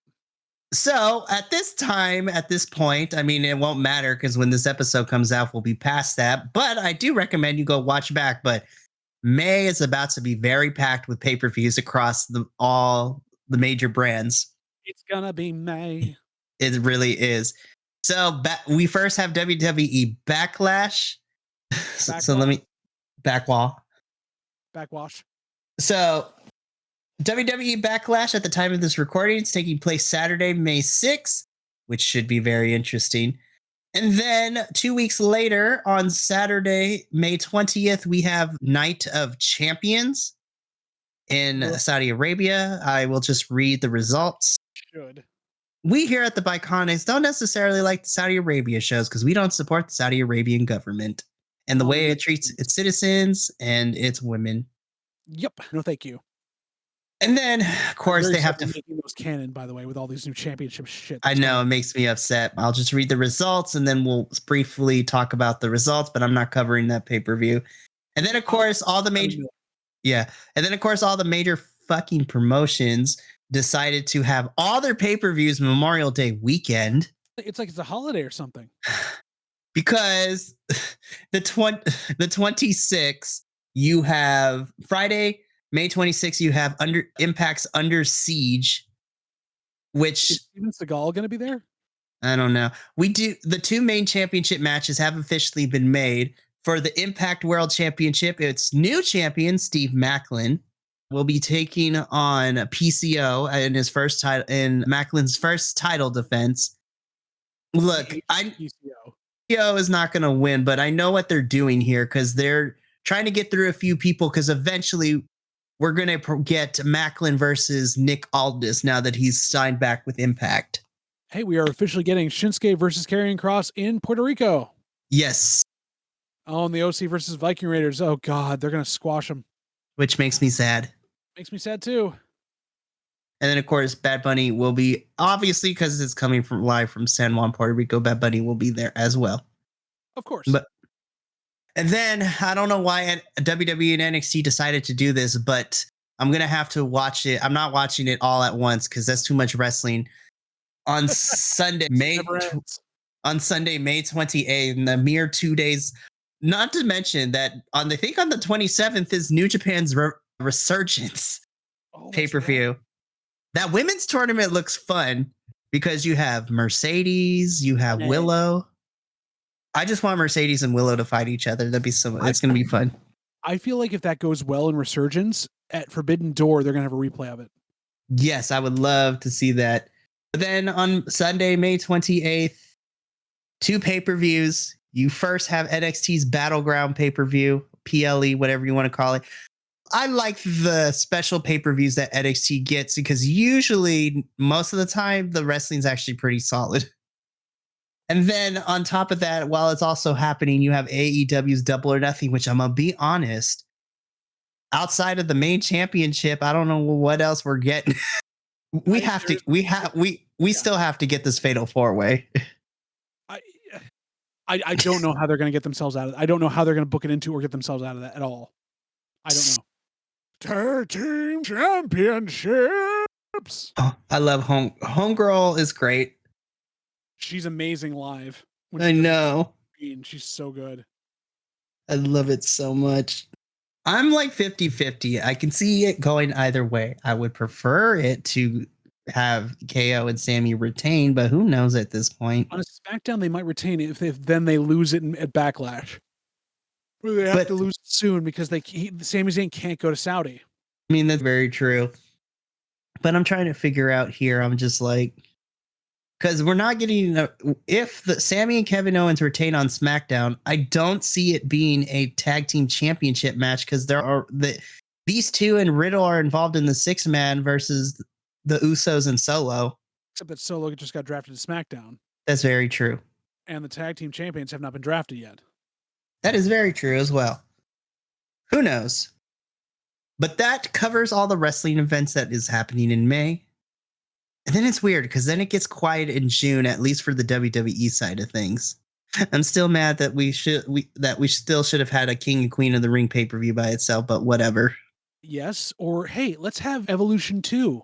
So at this point, I mean, it won't matter because when this episode comes out, we'll be past that. But I do recommend you go watch back. But May is about to be very packed with pay-per-views across all the major brands. It's going to be May. It really is. So we first have WWE Backlash. So let me backwash. So WWE Backlash at the time of this recording is taking place Saturday, May 6th, which should be very interesting. And then 2 weeks later on Saturday, May 20th, we have Night of Champions in Saudi Arabia. I will just read the results. We here at the Bi-Conics don't necessarily like the Saudi Arabia shows because we don't support the Saudi Arabian government and the way it treats its citizens and its women. Yep. No, thank you. And then, of course, they have to making those canon, by the way, with all these new championship shit. I know it makes me upset. I'll just read the results and then we'll briefly talk about the results, but I'm not covering that pay-per-view. And then, of course, all the major fucking promotions decided to have all their pay-per-views Memorial Day weekend. It's like it's a holiday or something. Because the 26th, you have Friday, May 26th, you have Impact's Under Siege, which is Steven Seagal going to be there? I don't know. The 2 main championship matches have officially been made. For the Impact World Championship, its new champion, Steve Macklin, will be taking on PCO in his first title in Macklin's first title defense. Look, PCO is not going to win, but I know what they're doing here because they're trying to get through a few people because eventually we're going to get Macklin versus Nick Aldis now that he's signed back with Impact. Hey, we are officially getting Shinsuke versus Karrion Kross in Puerto Rico. Yes, Oh, and the OC versus Viking Raiders. Oh God, they're gonna squash them. which makes me sad. Makes me sad too. And then, of course, Bad Bunny will be, obviously, because it's coming from live from San Juan, Puerto Rico. Bad Bunny will be there as well. Of course. And then I don't know why WWE and NXT decided to do this, but I'm gonna have to watch it. I'm not watching it all at once because that's too much wrestling. On Sunday, May 28th, in the mere 2 days. Not to mention that I think on the 27th is New Japan's Resurgence pay-per-view. Right. That women's tournament looks fun because you have Mercedes, you have Willow. I just want Mercedes and Willow to fight each other. That'd be so. It's gonna be fun. I feel like if that goes well in Resurgence at Forbidden Door, they're gonna have a replay of it. Yes, I would love to see that. But then on Sunday, May 28th, 2 pay-per-views. You first have NXT's Battleground pay-per-view, PLE, whatever you want to call it. I like the special pay-per-views that NXT gets because usually, most of the time, the wrestling's actually pretty solid. And then on top of that, while it's also happening, you have AEW's Double or Nothing, which I'm going to be honest, outside of the main championship, I don't know what else we're getting. we still have to get this fatal 4-way. I don't know how they're going to get themselves out of it. I don't know how they're going to book it into or get themselves out of that at all. I don't know. Tag Team Championships. Oh, I love Homegirl is great. She's amazing live. I know. She's so good. I love it so much. I'm like 50-50. I can see it going either way. I would prefer it to have KO and Sammy retain, but who knows at this point? On a SmackDown, they might retain it if then they lose it at Backlash. Or they have to lose it soon because Sami Zayn can't go to Saudi. I mean, that's very true. But I'm trying to figure out here. I'm just like, because we're not getting if the Sammy and Kevin Owens retain on SmackDown, I don't see it being a tag team championship match because these two and Riddle are involved in the 6-man versus the Usos and Solo. Except that Solo just got drafted to SmackDown. That's very true. And the tag team champions have not been drafted yet. That is very true as well. Who knows? But that covers all the wrestling events that is happening in May. And then it's weird because then it gets quiet in June, at least for the WWE side of things. I'm still mad that we still should have had a King and Queen of the Ring pay-per-view by itself, but whatever. Yes, or hey, let's have Evolution 2.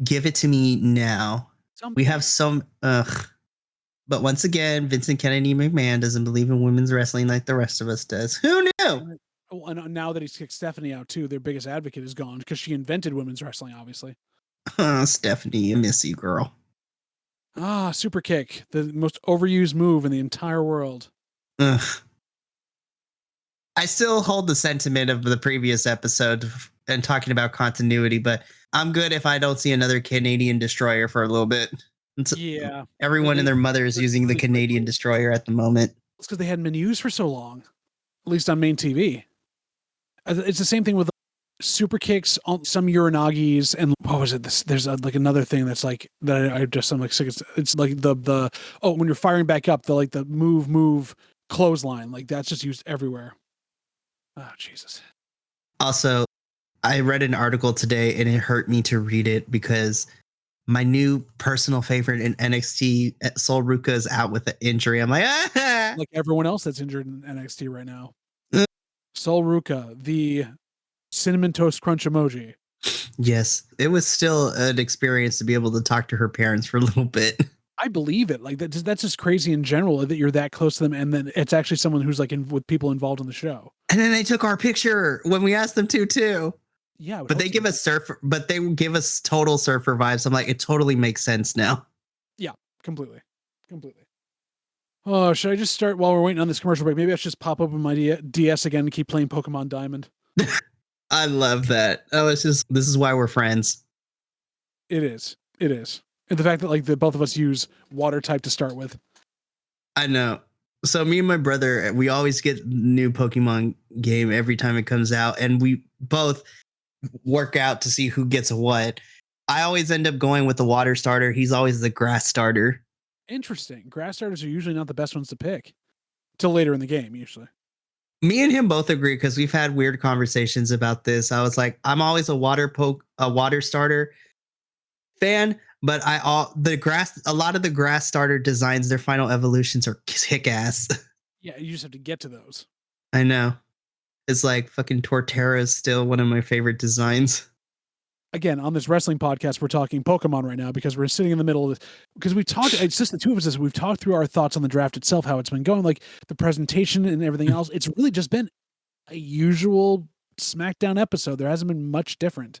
Give it to me now. We have some But once again, Vincent Kennedy McMahon doesn't believe in women's wrestling like the rest of us does. Who knew? Oh, and now that he's kicked Stephanie out too, their biggest advocate is gone because she invented women's wrestling, obviously. Stephanie, I miss you, girl. Super kick, the most overused move in the entire world. Ugh. I still hold the sentiment of the previous episode and talking about continuity, but I'm good if I don't see another Canadian destroyer for a little bit. Yeah. Everyone and their mother is using the Canadian destroyer at the moment. It's because they hadn't been used for so long, at least on main TV. It's the same thing with super kicks on some Uranagis and what was it? There's like another thing that's like that I'm like sick. It's like the when you're firing back up, the move clothesline, like that's just used everywhere. Oh Jesus. Also, I read an article today and it hurt me to read it because my new personal favorite in NXT, Sol Ruka, is out with an injury. I'm like, like everyone else that's injured in NXT right now. Sol Ruka, the cinnamon toast crunch emoji. Yes, it was still an experience to be able to talk to her parents for a little bit. I believe it. Like that's just crazy in general that you're that close to them, and then it's actually someone who's like with people involved in the show. And then they took our picture when we asked them to too. Yeah, but they give us total surfer vibes. I'm like, it totally makes sense now. Yeah, completely. Oh, should I just start while we're waiting on this commercial break? Maybe I should just pop open my DS again and keep playing Pokemon Diamond. I love that. This is why we're friends. It is. And the fact that like the both of us use water type to start with. I know. So me and my brother, we always get new Pokemon game every time it comes out, and we both work out to see who gets what. I always end up going with the water starter. He's always the grass starter. Interesting. Grass starters are usually not the best ones to pick. till later in the game usually. Me and him both agree because we've had weird conversations about this. I was like, I'm always a water starter fan, but a lot of the grass starter designs, their final evolutions are kick ass. Yeah, you just have to get to those. I know. It's like fucking Torterra is still one of my favorite designs. Again, on this wrestling podcast, we're talking Pokemon right now because we're sitting in the middle of this. Because we talked, it's just the two of us. We've talked through our thoughts on the draft itself, how it's been going, like the presentation and everything else. It's really just been a usual SmackDown episode. There hasn't been much different.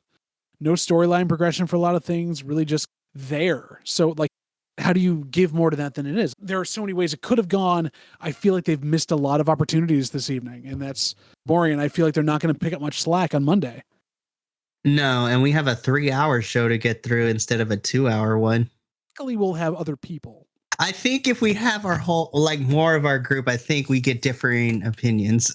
No storyline progression for a lot of things. Really just there. So, like, how do you give more to that than it is? There are so many ways it could have gone. I feel like they've missed a lot of opportunities this evening, and that's boring. And I feel like they're not going to pick up much slack on Monday. No, and we have a 3-hour show to get through instead of a 2-hour one. Luckily, we'll have other people. I think if we have our whole, like more of our group, I think we get differing opinions.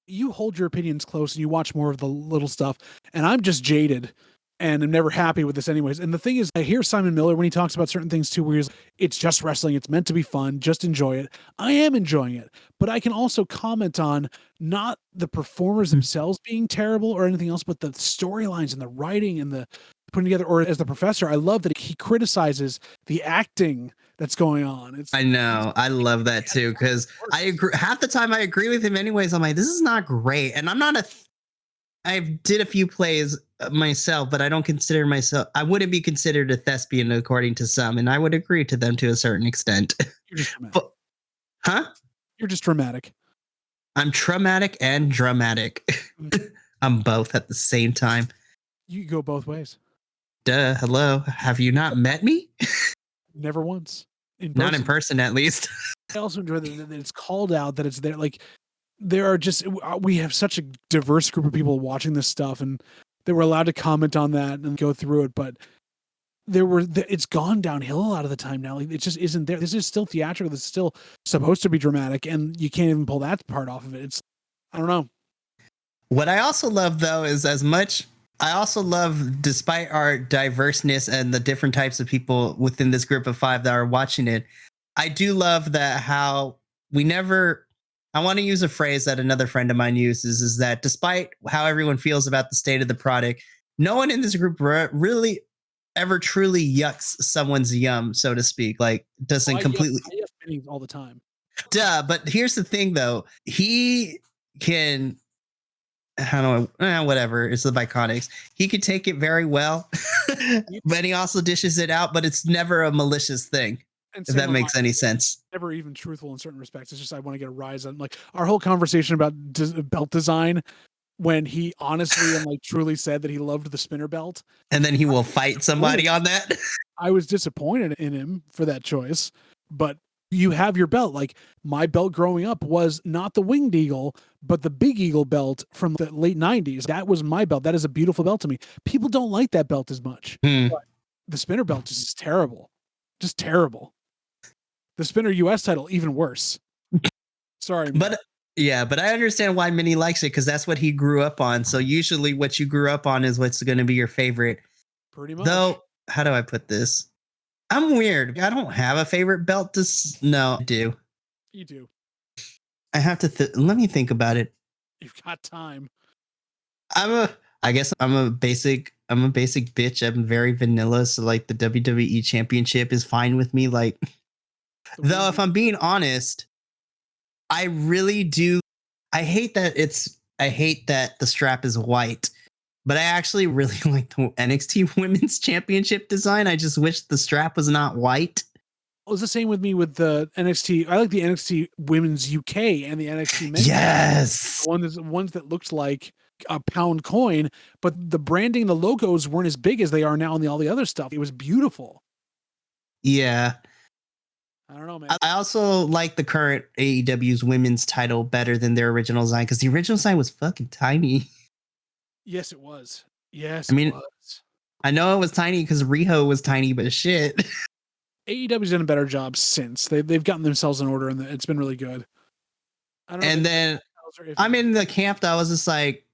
You hold your opinions close and you watch more of the little stuff. And I'm just jaded and I'm never happy with this anyways. And the thing is, I hear Simon Miller when he talks about certain things too, where he's, it's just wrestling. It's meant to be fun. Just enjoy it. I am enjoying it, but I can also comment on not the performers themselves being terrible or anything else, but the storylines and the writing and the putting together, or as the professor, I love that he criticizes the acting that's going on. I know. I love that too. Because I agree. Half the time I agree with him anyways. I'm like, this is not great. And I'm not I did a few plays myself, but I don't consider myself, I wouldn't be considered a thespian according to some, and I would agree to them to a certain extent. You're just dramatic. But, huh? You're just dramatic. I'm traumatic and dramatic. I'm both at the same time. You go both ways. Duh. Hello. Have you not met me? Never once. Not in person, at least. I also enjoy that it's called out, that it's there. Like, there are just, we have such a diverse group of people watching this stuff, and they were allowed to comment on that and go through it. But it's gone downhill a lot of the time now. Like, it just isn't there. This is still theatrical. This is still supposed to be dramatic, and you can't even pull that part off of it. I don't know. What I also love, though, is I also love, despite our diverseness and the different types of people within this group of 5 that are watching it, I do love that how I want to use a phrase that another friend of mine uses, is that despite how everyone feels about the state of the product, no one in this group really ever truly yucks someone's yum, so to speak. Like, doesn't completely. I yuck all the time. Duh. But here's the thing, though. He can. Whatever. It's the Bi-Conics. He could take it very well, but he also dishes it out. But it's never a malicious thing. If that makes any sense. Never even truthful in certain respects. It's just, I want to get a rise on, like, our whole conversation about belt design, when he honestly and like truly said that he loved the spinner belt, and then he will fight somebody on that. I was disappointed in him for that choice, but you have your belt. Like, my belt growing up was not the Winged Eagle, but the Big Eagle belt from the late 90s. That was my belt. That is a beautiful belt to me. People don't like that belt as much. But the spinner belt is terrible. Just terrible. The spinner US title, even worse. Sorry. But yeah, but I understand why Minnie likes it, because that's what he grew up on. So usually what you grew up on is what's going to be your favorite. Pretty much. Though, how do I put this? I'm weird. I don't have a favorite belt. No, I do. You do. I have to let me think about it. You've got time. I guess I'm a basic bitch. I'm very vanilla. So like the WWE championship is fine with me. Like, though, if I'm being honest, I really do. I hate that the strap is white, but I actually really like the NXT Women's Championship design. I just wish the strap was not white. It was the same with me with the NXT. I like the NXT Women's UK and the NXT Men's. Yes. Ones that looked like a pound coin, but the branding, the logos weren't as big as they are now on all the other stuff. It was beautiful. Yeah. I don't know, man. I also like the current AEW's women's title better than their original design, because the original design was fucking tiny. Yes, it was. Yes, I mean, it was. I know it was tiny because Riho was tiny, but shit. AEW's done a better job since. They've gotten themselves in order, and it's been really good. I don't know. And then I'm in the camp that I was just like,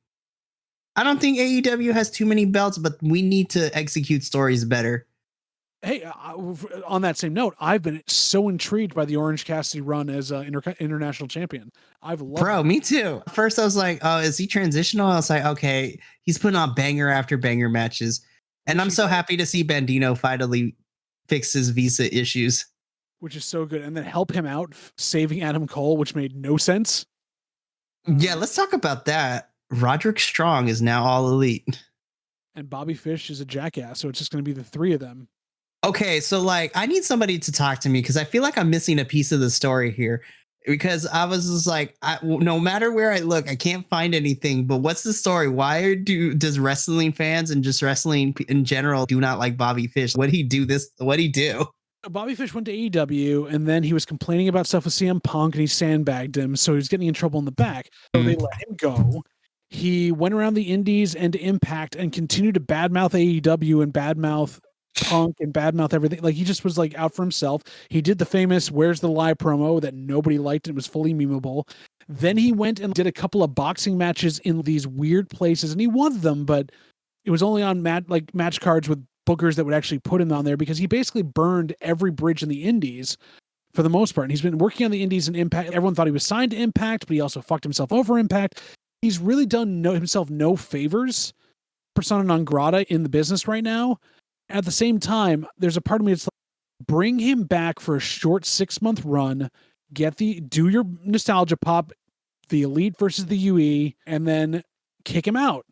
I don't think AEW has too many belts, but we need to execute stories better. Hey, on that same note, I've been so intrigued by the Orange Cassidy run as international champion. I've loved Bro, me too. First, I was like, oh, is he transitional? I was like, okay, he's putting on banger after banger matches. And I'm so happy to see Bandino finally fix his visa issues. which is so good, and then help him out saving Adam Cole, which made no sense. Yeah, let's talk about that. Roderick Strong is now all elite. And Bobby Fish is a jackass, so it's just going to be the three of them. Okay, so like I need somebody to talk to me because I feel like I'm missing a piece of the story here. Because I was just like, no matter where I look, I can't find anything. But what's the story? Why does wrestling fans and just wrestling in general do not like Bobby Fish? What he do? What he do? Bobby Fish went to AEW, and then he was complaining about stuff with CM Punk, and he sandbagged him, so he was getting in trouble in the back. So they let him go. He went around the Indies and Impact and continued to badmouth AEW and badmouth Punk and badmouth everything. Like, he just was like out for himself. He did the famous "Where's the Lie" promo that nobody liked and was fully memeable. Then he went and did a couple of boxing matches in these weird places, and he won them, but it was only on match cards with bookers that would actually put him on there, because he basically burned every bridge in the Indies for the most part. And he's been working on the Indies and Impact. Everyone thought he was signed to Impact, but he also fucked himself over Impact. He's really done himself no favors, persona non grata in the business right now. At the same time, there's a part of me that's like, bring him back for a short 6-month run, do your nostalgia pop, the Elite versus the UE, and then kick him out.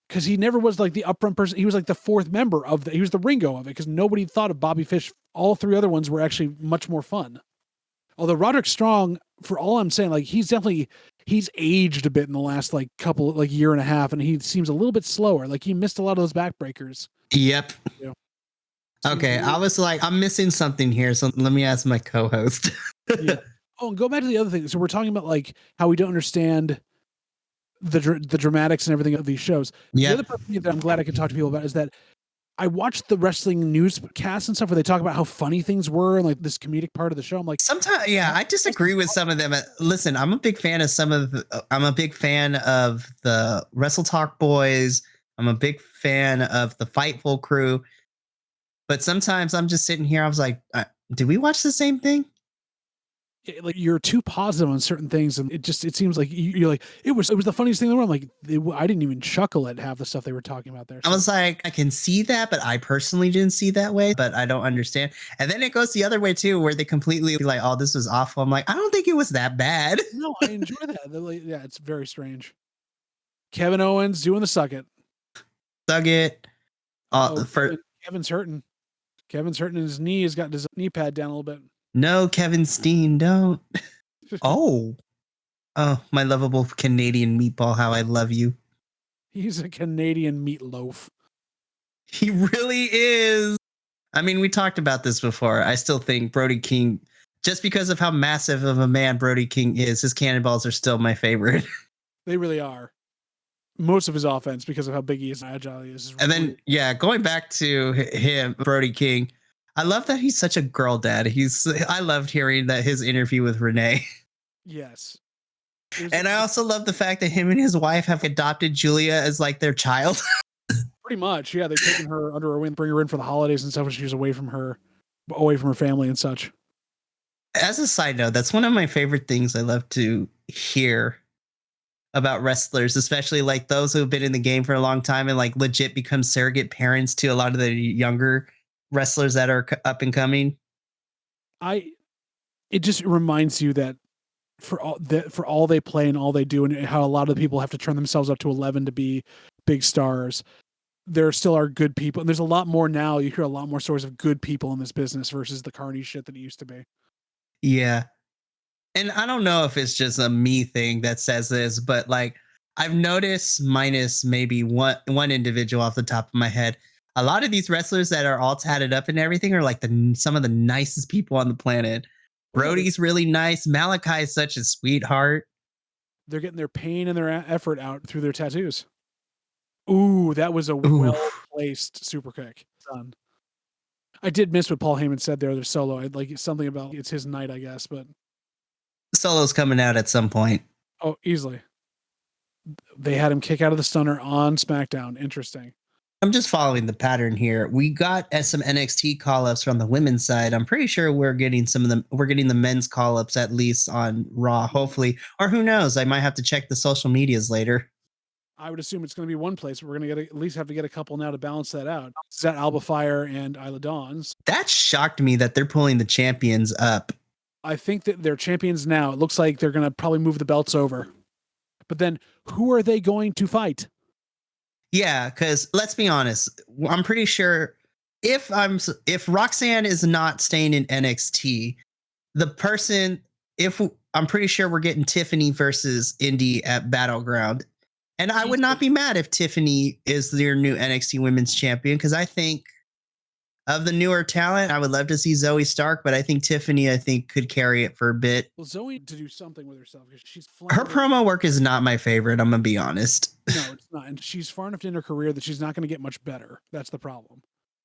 Because he never was like the upfront person. He was like the fourth member he was the Ringo of it, because nobody thought of Bobby Fish. All three other ones were actually much more fun. Although Roderick Strong, for all I'm saying, like he's aged a bit in the last like year and a half, and he seems a little bit slower. Like he missed a lot of those backbreakers. Yep. Yeah. Okay, I was like, I'm missing something here, so let me ask my co-host. Yeah. Oh, and go back to the other thing. So we're talking about like how we don't understand the dramatics and everything of these shows. Yeah. The other part that I'm glad I can talk to people about is that I watched the wrestling newscasts and stuff where they talk about how funny things were and like this comedic part of the show. I'm like, sometimes, yeah, I disagree with some of them. Listen, I'm a big fan of I'm a big fan of the Wrestle Talk boys. I'm a big fan of the Fightful crew. But sometimes I'm just sitting here. I was like, did we watch the same thing? Like you're too positive on certain things, and it seems like you're like it was the funniest thing in the world. Like I didn't even chuckle at half the stuff they were talking about there. So. I was like, I can see that, but I personally didn't see that way. But I don't understand. And then it goes the other way too, where they completely like, oh, this was awful. I'm like, I don't think it was that bad. No, I enjoy that. Like, yeah, it's very strange. Kevin Owens doing the suck it. Kevin's hurting. Kevin's hurting his knee. He's got his knee pad down a little bit. No, Kevin Steen, don't. Oh, my lovable Canadian meatball. How I love you. He's a Canadian meatloaf. He really is. I mean, we talked about this before. I still think Brody King, just because of how massive of a man Brody King is, his cannonballs are still my favorite. They really are. Most of his offense, because of how big he is and agile he is. And then, yeah, going back to him, Brody King, I love that he's such a girl dad. I loved hearing that his interview with Renee. Yes. And I also love the fact that him and his wife have adopted Julia as like their child. Pretty much. Yeah. They've taken her under her wing, bring her in for the holidays and stuff when she's away from her family and such. As a side note, that's one of my favorite things I love to hear about wrestlers, especially like those who have been in the game for a long time and like legit become surrogate parents to a lot of the younger wrestlers that are up and coming. It just reminds you that for all they play and all they do, and how a lot of the people have to turn themselves up to 11 to be big stars, there still are good people, and there's a lot more now. You hear a lot more stories of good people in this business versus the carny shit that it used to be. Yeah. And I don't know if it's just a me thing that says this, but like I've noticed, minus maybe one individual off the top of my head, a lot of these wrestlers that are all tatted up and everything are like some of the nicest people on the planet. Brody's really nice. Malachi is such a sweetheart. They're getting their pain and their effort out through their tattoos. Ooh, that was a well-placed super kick. Done. I did miss what Paul Heyman said there. There's Solo. I'd like something about it's his night, I guess, but Solo's coming out at some point. Oh, easily. They had him kick out of the stunner on SmackDown. Interesting. I'm just following the pattern here. We got some NXT call-ups from the women's side. I'm pretty sure we're getting some of them. We're getting the men's call-ups at least on Raw, hopefully. Or who knows? I might have to check the social medias later. I would assume it's going to be one place. We're going to at least have to get a couple now to balance that out. Is that Alba Fire and Isla Dawns? That shocked me that they're pulling the champions up. I think that they're champions now. It looks like they're going to probably move the belts over. But then who are they going to fight? Yeah, because let's be honest. I'm pretty sure if Roxanne is not staying in NXT, I'm pretty sure we're getting Tiffany versus Indy at Battleground. And I would not be mad if Tiffany is their new NXT Women's Champion, because I think of the newer talent, I would love to see Zoe Stark, but I think Tiffany, could carry it for a bit. Well, Zoe to do something with herself because she's her promo work is not my favorite. I'm gonna be honest. No, it's not, and she's far enough in her career that she's not going to get much better. That's the problem.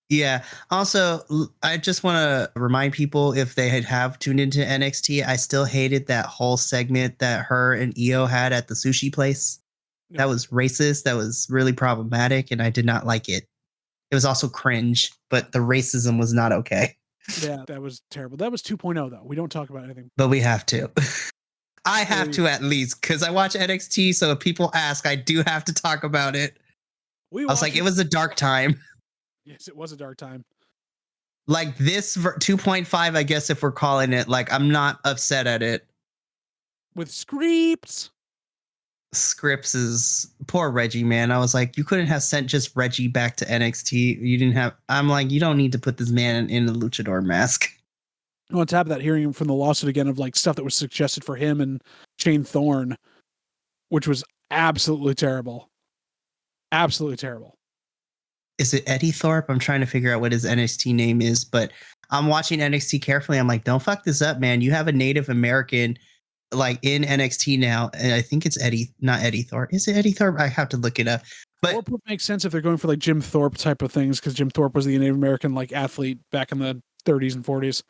Yeah. Also, I just want to remind people, if they have tuned into NXT, I still hated that whole segment that her and Io had at the sushi place. No. That was racist. That was really problematic, and I did not like it. It was also cringe, but the racism was not okay. Yeah, that was terrible. That was 2.0, though. We don't talk about anything. But we have to. I have to, at least, because I watch NXT, so if people ask, I do have to talk about it. I was like, it was a dark time. Yes, it was a dark time. Like this 2.5, I guess, if we're calling it, like, I'm not upset at it. With Scripps is poor Reggie, man. I was like, you couldn't have sent just Reggie back to NXT. You didn't have. I'm like, you don't need to put this man in a luchador mask. On top of that, hearing from the lawsuit again of like stuff that was suggested for him and Shane Thorne, which was absolutely terrible. Absolutely terrible. Is it Eddie Thorpe? I'm trying to figure out what his NXT name is, but I'm watching NXT carefully. I'm like, don't fuck this up, man. You have a Native American like in NXT now, and I think it's Eddie, not Eddie Thorpe. Is it Eddie Thorpe? I have to look it up. But Thorpe would make sense if they're going for like Jim Thorpe type of things, because Jim Thorpe was the Native American like athlete back in the 30s and 40s.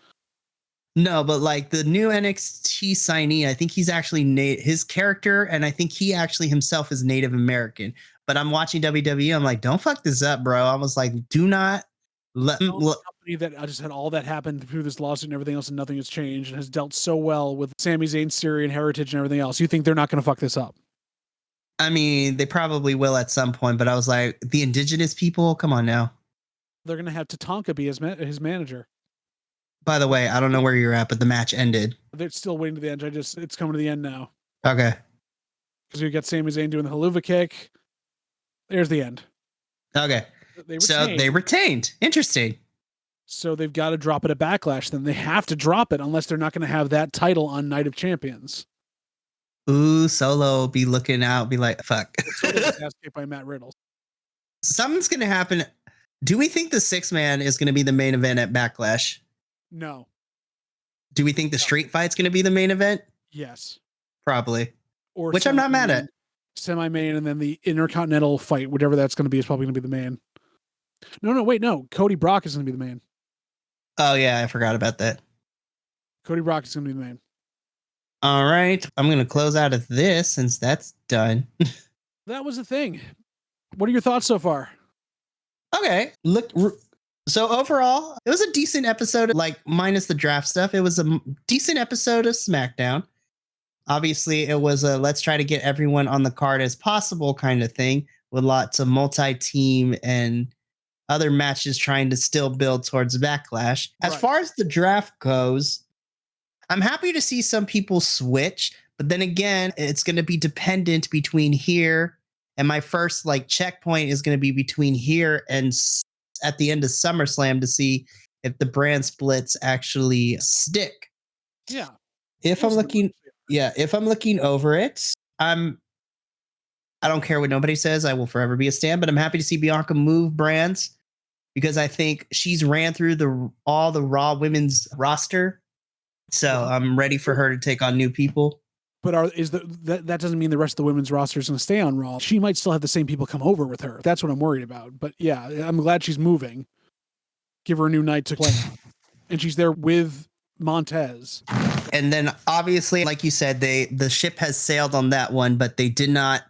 No, but like the new NXT signee, I think he's actually his character, and I think he actually himself is Native American. But I'm watching WWE. I'm like, don't fuck this up, bro. I was like, do not let company that I just had all that happen through this lawsuit and everything else, and nothing has changed, and has dealt so well with Sami Zayn's Syrian heritage and everything else. You think they're not going to fuck this up? I mean, they probably will at some point, but I was like, the indigenous people, come on now. They're going to have Tatanka be his manager. By the way, I don't know where you're at, but the match ended. They're still waiting to the end. It's coming to the end now. Okay. Because we got Sami Zayn doing the haluva kick. There's the end. Okay. They retained. Interesting. So they've got to drop it at Backlash. Then they have to drop it unless they're not going to have that title on Night of Champions. Ooh, Solo be looking out, be like, fuck. Escaped by Matt Riddle. Something's going to happen. Do we think the 6-man is going to be the main event at Backlash? No. Do we think the street fight's going to be the main event? Yes. Probably. Or which I'm not mad at. Semi-main, and then the Intercontinental fight, whatever that's going to be, is probably going to be the main. No. Cody Brock is going to be the main. Oh, yeah. I forgot about that. Cody Brock is going to be the main. All right. I'm going to close out of this since that's done. That was the thing. What are your thoughts so far? Okay. So overall, it was a decent episode, like minus the draft stuff. It was a decent episode of SmackDown. Obviously, it was a let's try to get everyone on the card as possible kind of thing, with lots of multi-team and other matches trying to still build towards Backlash. As far as the draft goes, I'm happy to see some people switch, but then again, it's going to be dependent between here and my first like checkpoint is going to be between here and at the end of SummerSlam to see if the brand splits actually stick. Yeah. If I'm looking over it, I don't care what nobody says. I will forever be a stan, but I'm happy to see Bianca move brands because I think she's ran through all the Raw women's roster. So I'm ready for her to take on new people. But that doesn't mean the rest of the women's roster is going to stay on Raw. She might still have the same people come over with her. That's what I'm worried about. But yeah, I'm glad she's moving. Give her a new night to play. And she's there with Montez. And then obviously, like you said, the ship has sailed on that one, but they did not.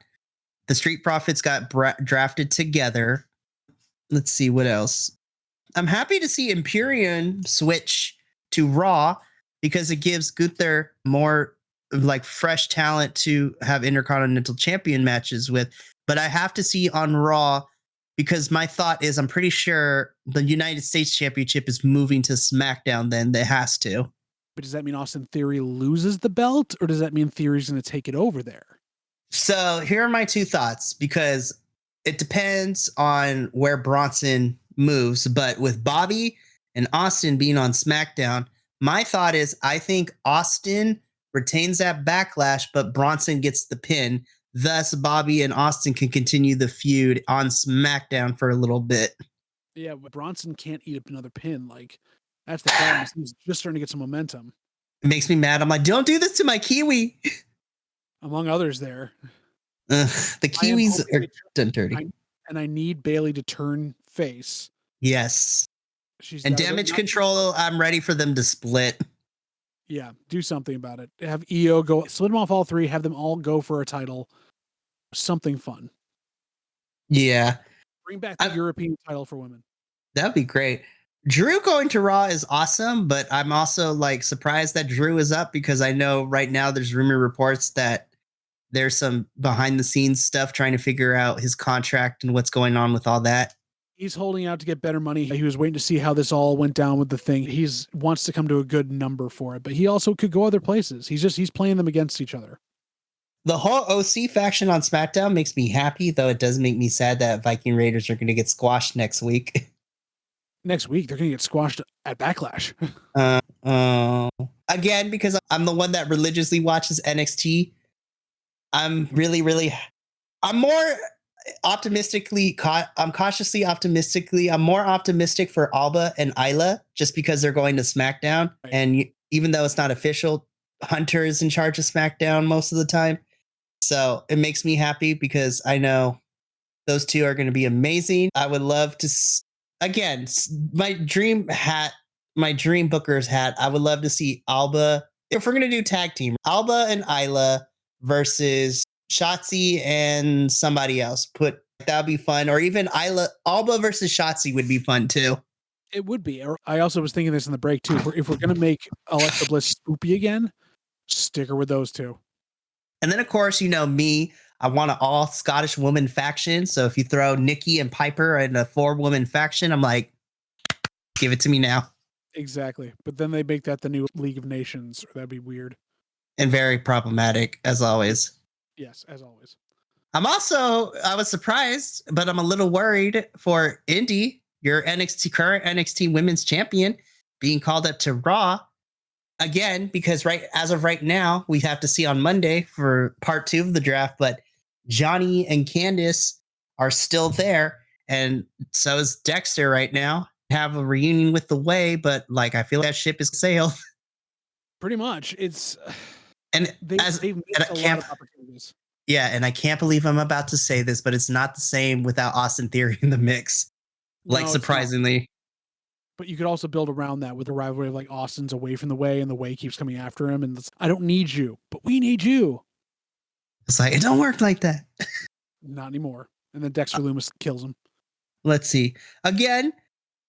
The Street Profits got drafted together. let's see what else. I'm happy to see Imperium switch to Raw because it gives Gunther more like fresh talent to have Intercontinental Champion matches with. But I have to see on Raw because my thought is I'm pretty sure the United States Championship is moving to SmackDown then. It has to. But does that mean Austin Theory loses the belt, or does that mean Theory's going to take it over there? So here are my two thoughts, because it depends on where Bronson moves. But with Bobby and Austin being on SmackDown, my thought is I think Austin retains that backlash, but Bronson gets the pin. Thus, Bobby and Austin can continue the feud on SmackDown for a little bit. Yeah, but Bronson can't eat up another pin. Like, that's the problem. He's just starting to get some momentum. It makes me mad. I'm like, don't do this to my Kiwi. Among others there. The Kiwis are done dirty. And I need Bailey to turn face. Yes. And Damage Control, I'm ready for them to split. Yeah, do something about it. Have EO go, split them off all three, have them all go for a title. Something fun. Yeah. Bring back the European title for women. That'd be great. Drew going to Raw is awesome, but I'm also like surprised that Drew is up because I know right now there's rumor reports that there's some behind the scenes stuff trying to figure out his contract and what's going on with all that. He's holding out to get better money. He was waiting to see how this all went down with the thing. He's wants to come to a good number for it, but he also could go other places. He's playing them against each other. The whole OC faction on SmackDown makes me happy, though it does make me sad that Viking Raiders are going to get squashed next week. Next week, they're going to get squashed at Backlash. Again, because I'm the one that religiously watches NXT, I'm more optimistically, I'm cautiously optimistically, I'm more optimistic for Alba and Isla just because they're going to SmackDown. Right. And even though it's not official, Hunter is in charge of SmackDown most of the time. So it makes me happy because I know those two are going to be amazing. I would love to, again, my dream booker's hat. I would love to see Alba. If we're going to do tag team, Alba and Isla versus Shotzi and somebody else. That'd be fun. Or even Alba versus Shotzi would be fun too. It would be. I also was thinking this in the break too. If we're going to make Alexa Bliss spoopy again, stick her with those two. And then, of course, you know me, I want an all Scottish woman faction. So if you throw Nikki and Piper in a 4-woman faction, I'm like, give it to me now. Exactly. But then they make that the new League of Nations. Or that'd be weird. And very problematic, as always. Yes, as always. I was surprised, but I'm a little worried for Indy, your current NXT Women's Champion, being called up to Raw. Again, because as of right now, we have to see on Monday for part 2 of the draft, but Johnny and Candice are still there. And so is Dexter right now. Have a reunion with the Way, but like, I feel that ship is sailed. Pretty much. It's, and they've missed a lot of opportunities. Yeah. And I can't believe I'm about to say this, but it's not the same without Austin Theory in the mix. Like, no, surprisingly. But you could also build around that with a rivalry of like Austin's away from the Way and the Way keeps coming after him. And I don't need you, but we need you. It's like, it don't work like that. Not anymore. And then Dexter Lumis kills him. Let's see. Again,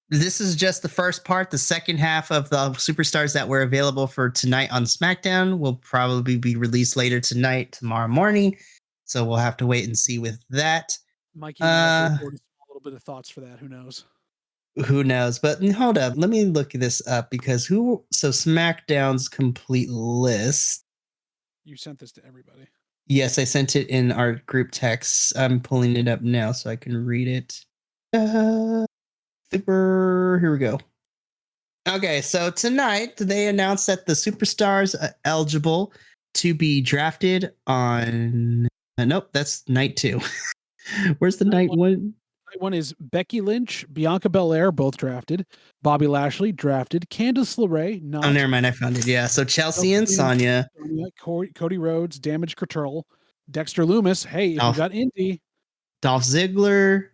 this is just the first part. The second half of the superstars that were available for tonight on SmackDown will probably be released later tonight, tomorrow morning. So we'll have to wait and see with that. Mikey, a little bit of thoughts for that. Who knows? Who knows? But hold up. Let me look this up because SmackDown's complete list. You sent this to everybody. Yes, I sent it in our group text. I'm pulling it up now so I can read it. Here we go. Okay, so tonight they announced that the superstars are eligible to be drafted on. Nope, that's night 2. Where's the night one? Night 1 is Becky Lynch, Bianca Belair, both drafted. Bobby Lashley drafted. Candice LeRae, not. Oh, never mind. I found it. Yeah, so Chelsea and Sonya. Cody Rhodes, Damage Control. Dexter Lumis. Hey, if you got Indy. Dolph Ziggler.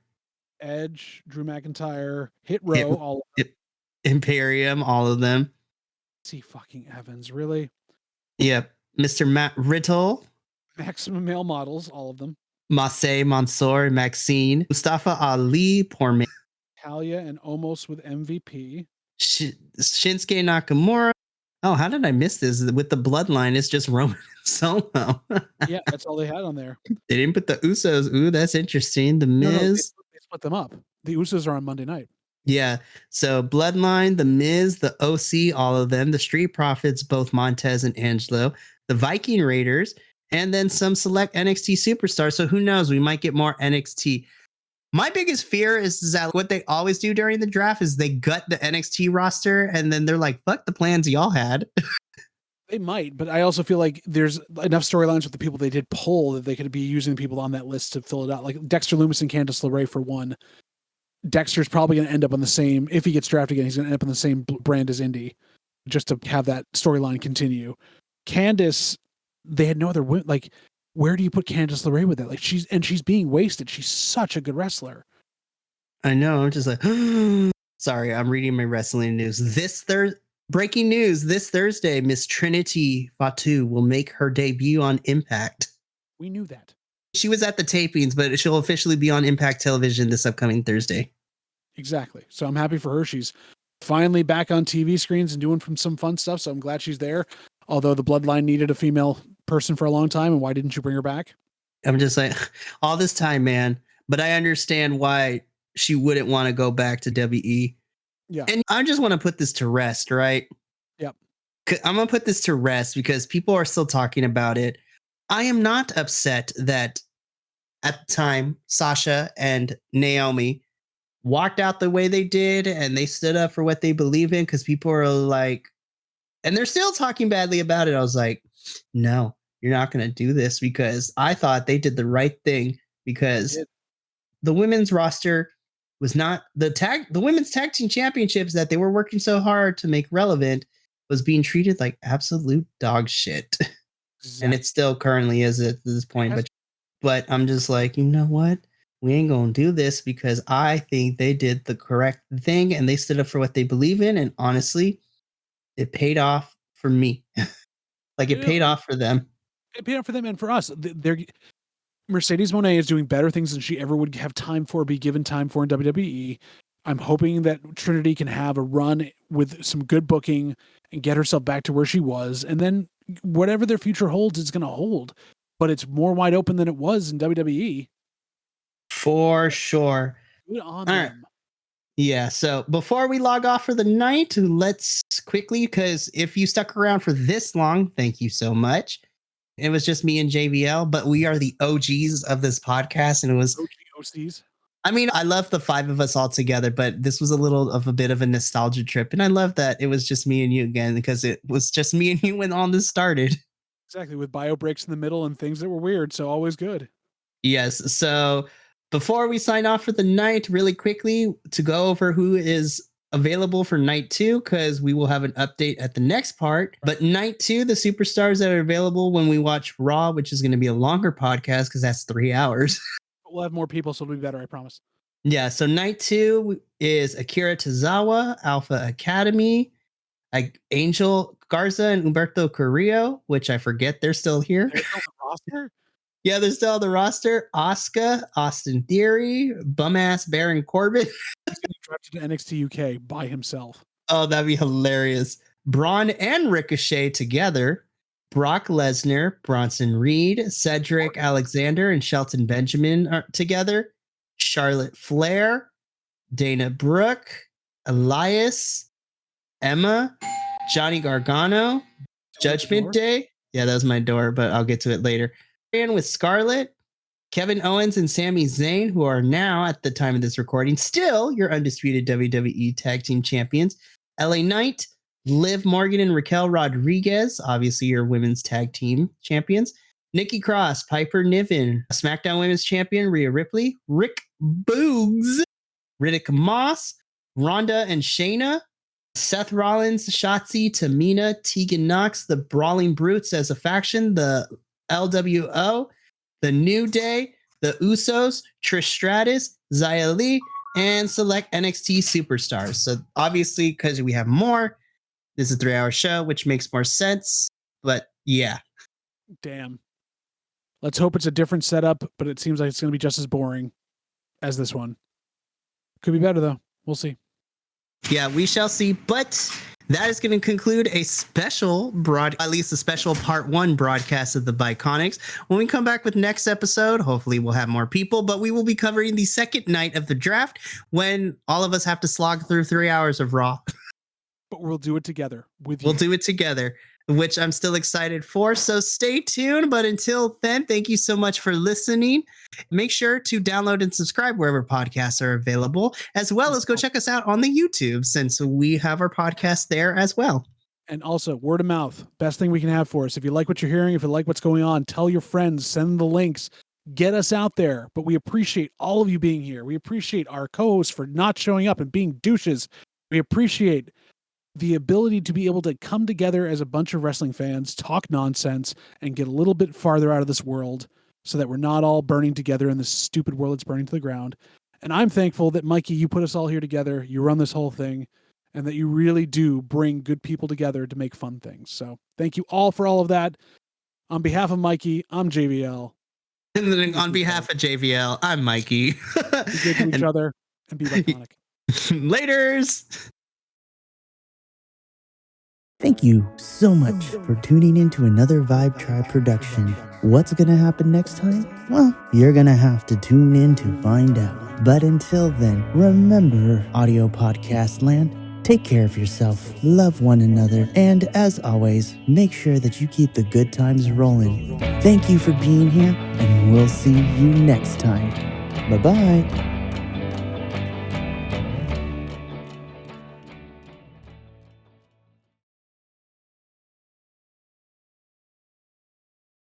Edge, Drew McIntyre, Hit Row, all of them. Imperium, all of them. See fucking Evans, really? Yep. Mr. Matt Riddle. Maximum Male Models, all of them. Marseille Mansour, Maxine. Mustafa Ali, poor man. Natalya and almost with MVP. Shinsuke Nakamura. Oh, how did I miss this? With the bloodline, it's just Roman and Solo. Yeah, that's all they had on there. They didn't put the Usos. Ooh, that's interesting. The No, Miz. they split them up. The Usos are on Monday night. Yeah. So Bloodline, The Miz, the OC, all of them, the Street Profits, both Montez and Angelo, the Viking Raiders, and then some select NXT superstars. So who knows? We might get more NXT. My biggest fear is that what they always do during the draft is they gut the NXT roster and then they're like, fuck the plans y'all had. They might, but I also feel like there's enough storylines with the people they did pull that they could be using people on that list to fill it out. Like Dexter Lumis and Candice LeRae for one. Dexter's probably going to end up on the same, if he gets drafted again, he's going to end up on the same brand as Indy just to have that storyline continue. Candice, they had no other win. Like, where do you put Candice LeRae with that? Like, she's being wasted. She's such a good wrestler. I know. I'm just like, sorry, I'm reading my wrestling news. Breaking news this Thursday, Miss Trinity Fatu will make her debut on Impact. We knew that. She was at the tapings, but she'll officially be on Impact Television this upcoming Thursday. Exactly. So I'm happy for her. She's finally back on TV screens and doing some fun stuff. So I'm glad she's there. Although the Bloodline needed a female person for a long time. And why didn't you bring her back? I'm just like, all this time, man. But I understand why she wouldn't want to go back to WE. Yeah. And I just want to put this to rest, right? Yep. I'm going to put this to rest because people are still talking about it. I am not upset that at the time, Sasha and Naomi walked out the way they did and they stood up for what they believe in because people are like, and they're still talking badly about it. I was like, no, you're not going to do this because I thought they did the right thing because the women's roster was not the women's tag team championships that they were working so hard to make relevant was being treated like absolute dog shit. Exactly. And it still currently is at this point. But I'm just like, you know what? We ain't going to do this because I think they did the correct thing and they stood up for what they believe in. And honestly, it paid off for me. It paid off for them. It paid off for them and for us. Mercedes Moné is doing better things than she ever would have time for, be given time for in WWE. I'm hoping that Trinity can have a run with some good booking and get herself back to where she was. And then whatever their future holds, it's going to hold. But it's more wide open than it was in WWE. For sure. Good on them. Right. Yeah, so before we log off for the night, let's quickly, because if you stuck around for this long, thank you so much. It was just me and JVL, but we are the OGs of this podcast, and it was OCs. I mean, I love the five of us all together, but this was a little of a bit of a nostalgia trip, and I love that it was just me and you again because it was just me and you when all this started. Exactly, with bio breaks in the middle and things that were weird, so always good. Yes, so before we sign off for the night, really quickly to go over who is available for night 2, because we will have an update at the next part. But night 2, the superstars that are available when we watch Raw, which is going to be a longer podcast because that's 3 hours. We'll have more people, so it'll be better, I promise. Yeah, so night 2 is Akira Tozawa, Alpha Academy, Angel Garza and Humberto Carrillo, which I forget they're still here. They're still on the roster? Yeah, they're still on the roster. Asuka, Austin Theory, bum-ass Baron Corbin. He's getting drafted to NXT UK by himself. Oh, that'd be hilarious. Braun and Ricochet together. Brock Lesnar, Bronson Reed, Cedric Alexander, and Shelton Benjamin are together. Charlotte Flair, Dana Brooke, Elias, Emma, Johnny Gargano, Judgment Day. Yeah, that was my door, but I'll get to it later. And with Scarlett, Kevin Owens, and Sami Zayn, who are now, at the time of this recording, still your undisputed WWE Tag Team Champions. LA Knight, Liv Morgan, and Raquel Rodriguez, obviously your Women's Tag Team Champions. Nikki Cross, Piper Niven, SmackDown Women's Champion Rhea Ripley, Rick Boogs, Riddick Moss, Ronda and Shayna, Seth Rollins, Shotzi, Tamina, Tegan Knox, the Brawling Brutes as a faction, the LWO, the New Day, the Usos, Trish Stratus, Xia Li, and select NXT superstars. So obviously, because we have more, this is a 3-hour show, which makes more sense. But yeah. Damn. Let's hope it's a different setup, but it seems like it's going to be just as boring as this one. Could be better, though. We'll see. Yeah, we shall see. But that is going to conclude a special at least a special part 1 broadcast of the Bi-Conics. When we come back with next episode, hopefully we'll have more people, but we will be covering the second night of the draft when all of us have to slog through 3 hours of Raw. But we'll do it together with you. We'll do it together, which I'm still excited for. So stay tuned. But until then, thank you so much for listening. Make sure to download and subscribe wherever podcasts are available, as well as go check us out on the YouTube, since we have our podcast there as well. And also, word of mouth, best thing we can have for us. If you like what you're hearing, if you like what's going on, tell your friends, send the links, get us out there. But we appreciate all of you being here. We appreciate our co-hosts for not showing up and being douches. We appreciate the ability to be able to come together as a bunch of wrestling fans, talk nonsense, and get a little bit farther out of this world so that we're not all burning together in this stupid world that's burning to the ground. And I'm thankful that, Mikey, you put us all here together, you run this whole thing, and that you really do bring good people together to make fun things. So thank you all for all of that. On behalf of Mikey, I'm JVL. And then on behalf of JVL, I'm Mikey. Be good to each other and be Bi-Conic. Laters. Thank you so much for tuning in to another Vibe Tribe production. What's going to happen next time? Well, you're going to have to tune in to find out. But until then, remember, audio podcast land, take care of yourself, love one another, and as always, make sure that you keep the good times rolling. Thank you for being here, and we'll see you next time. Bye-bye.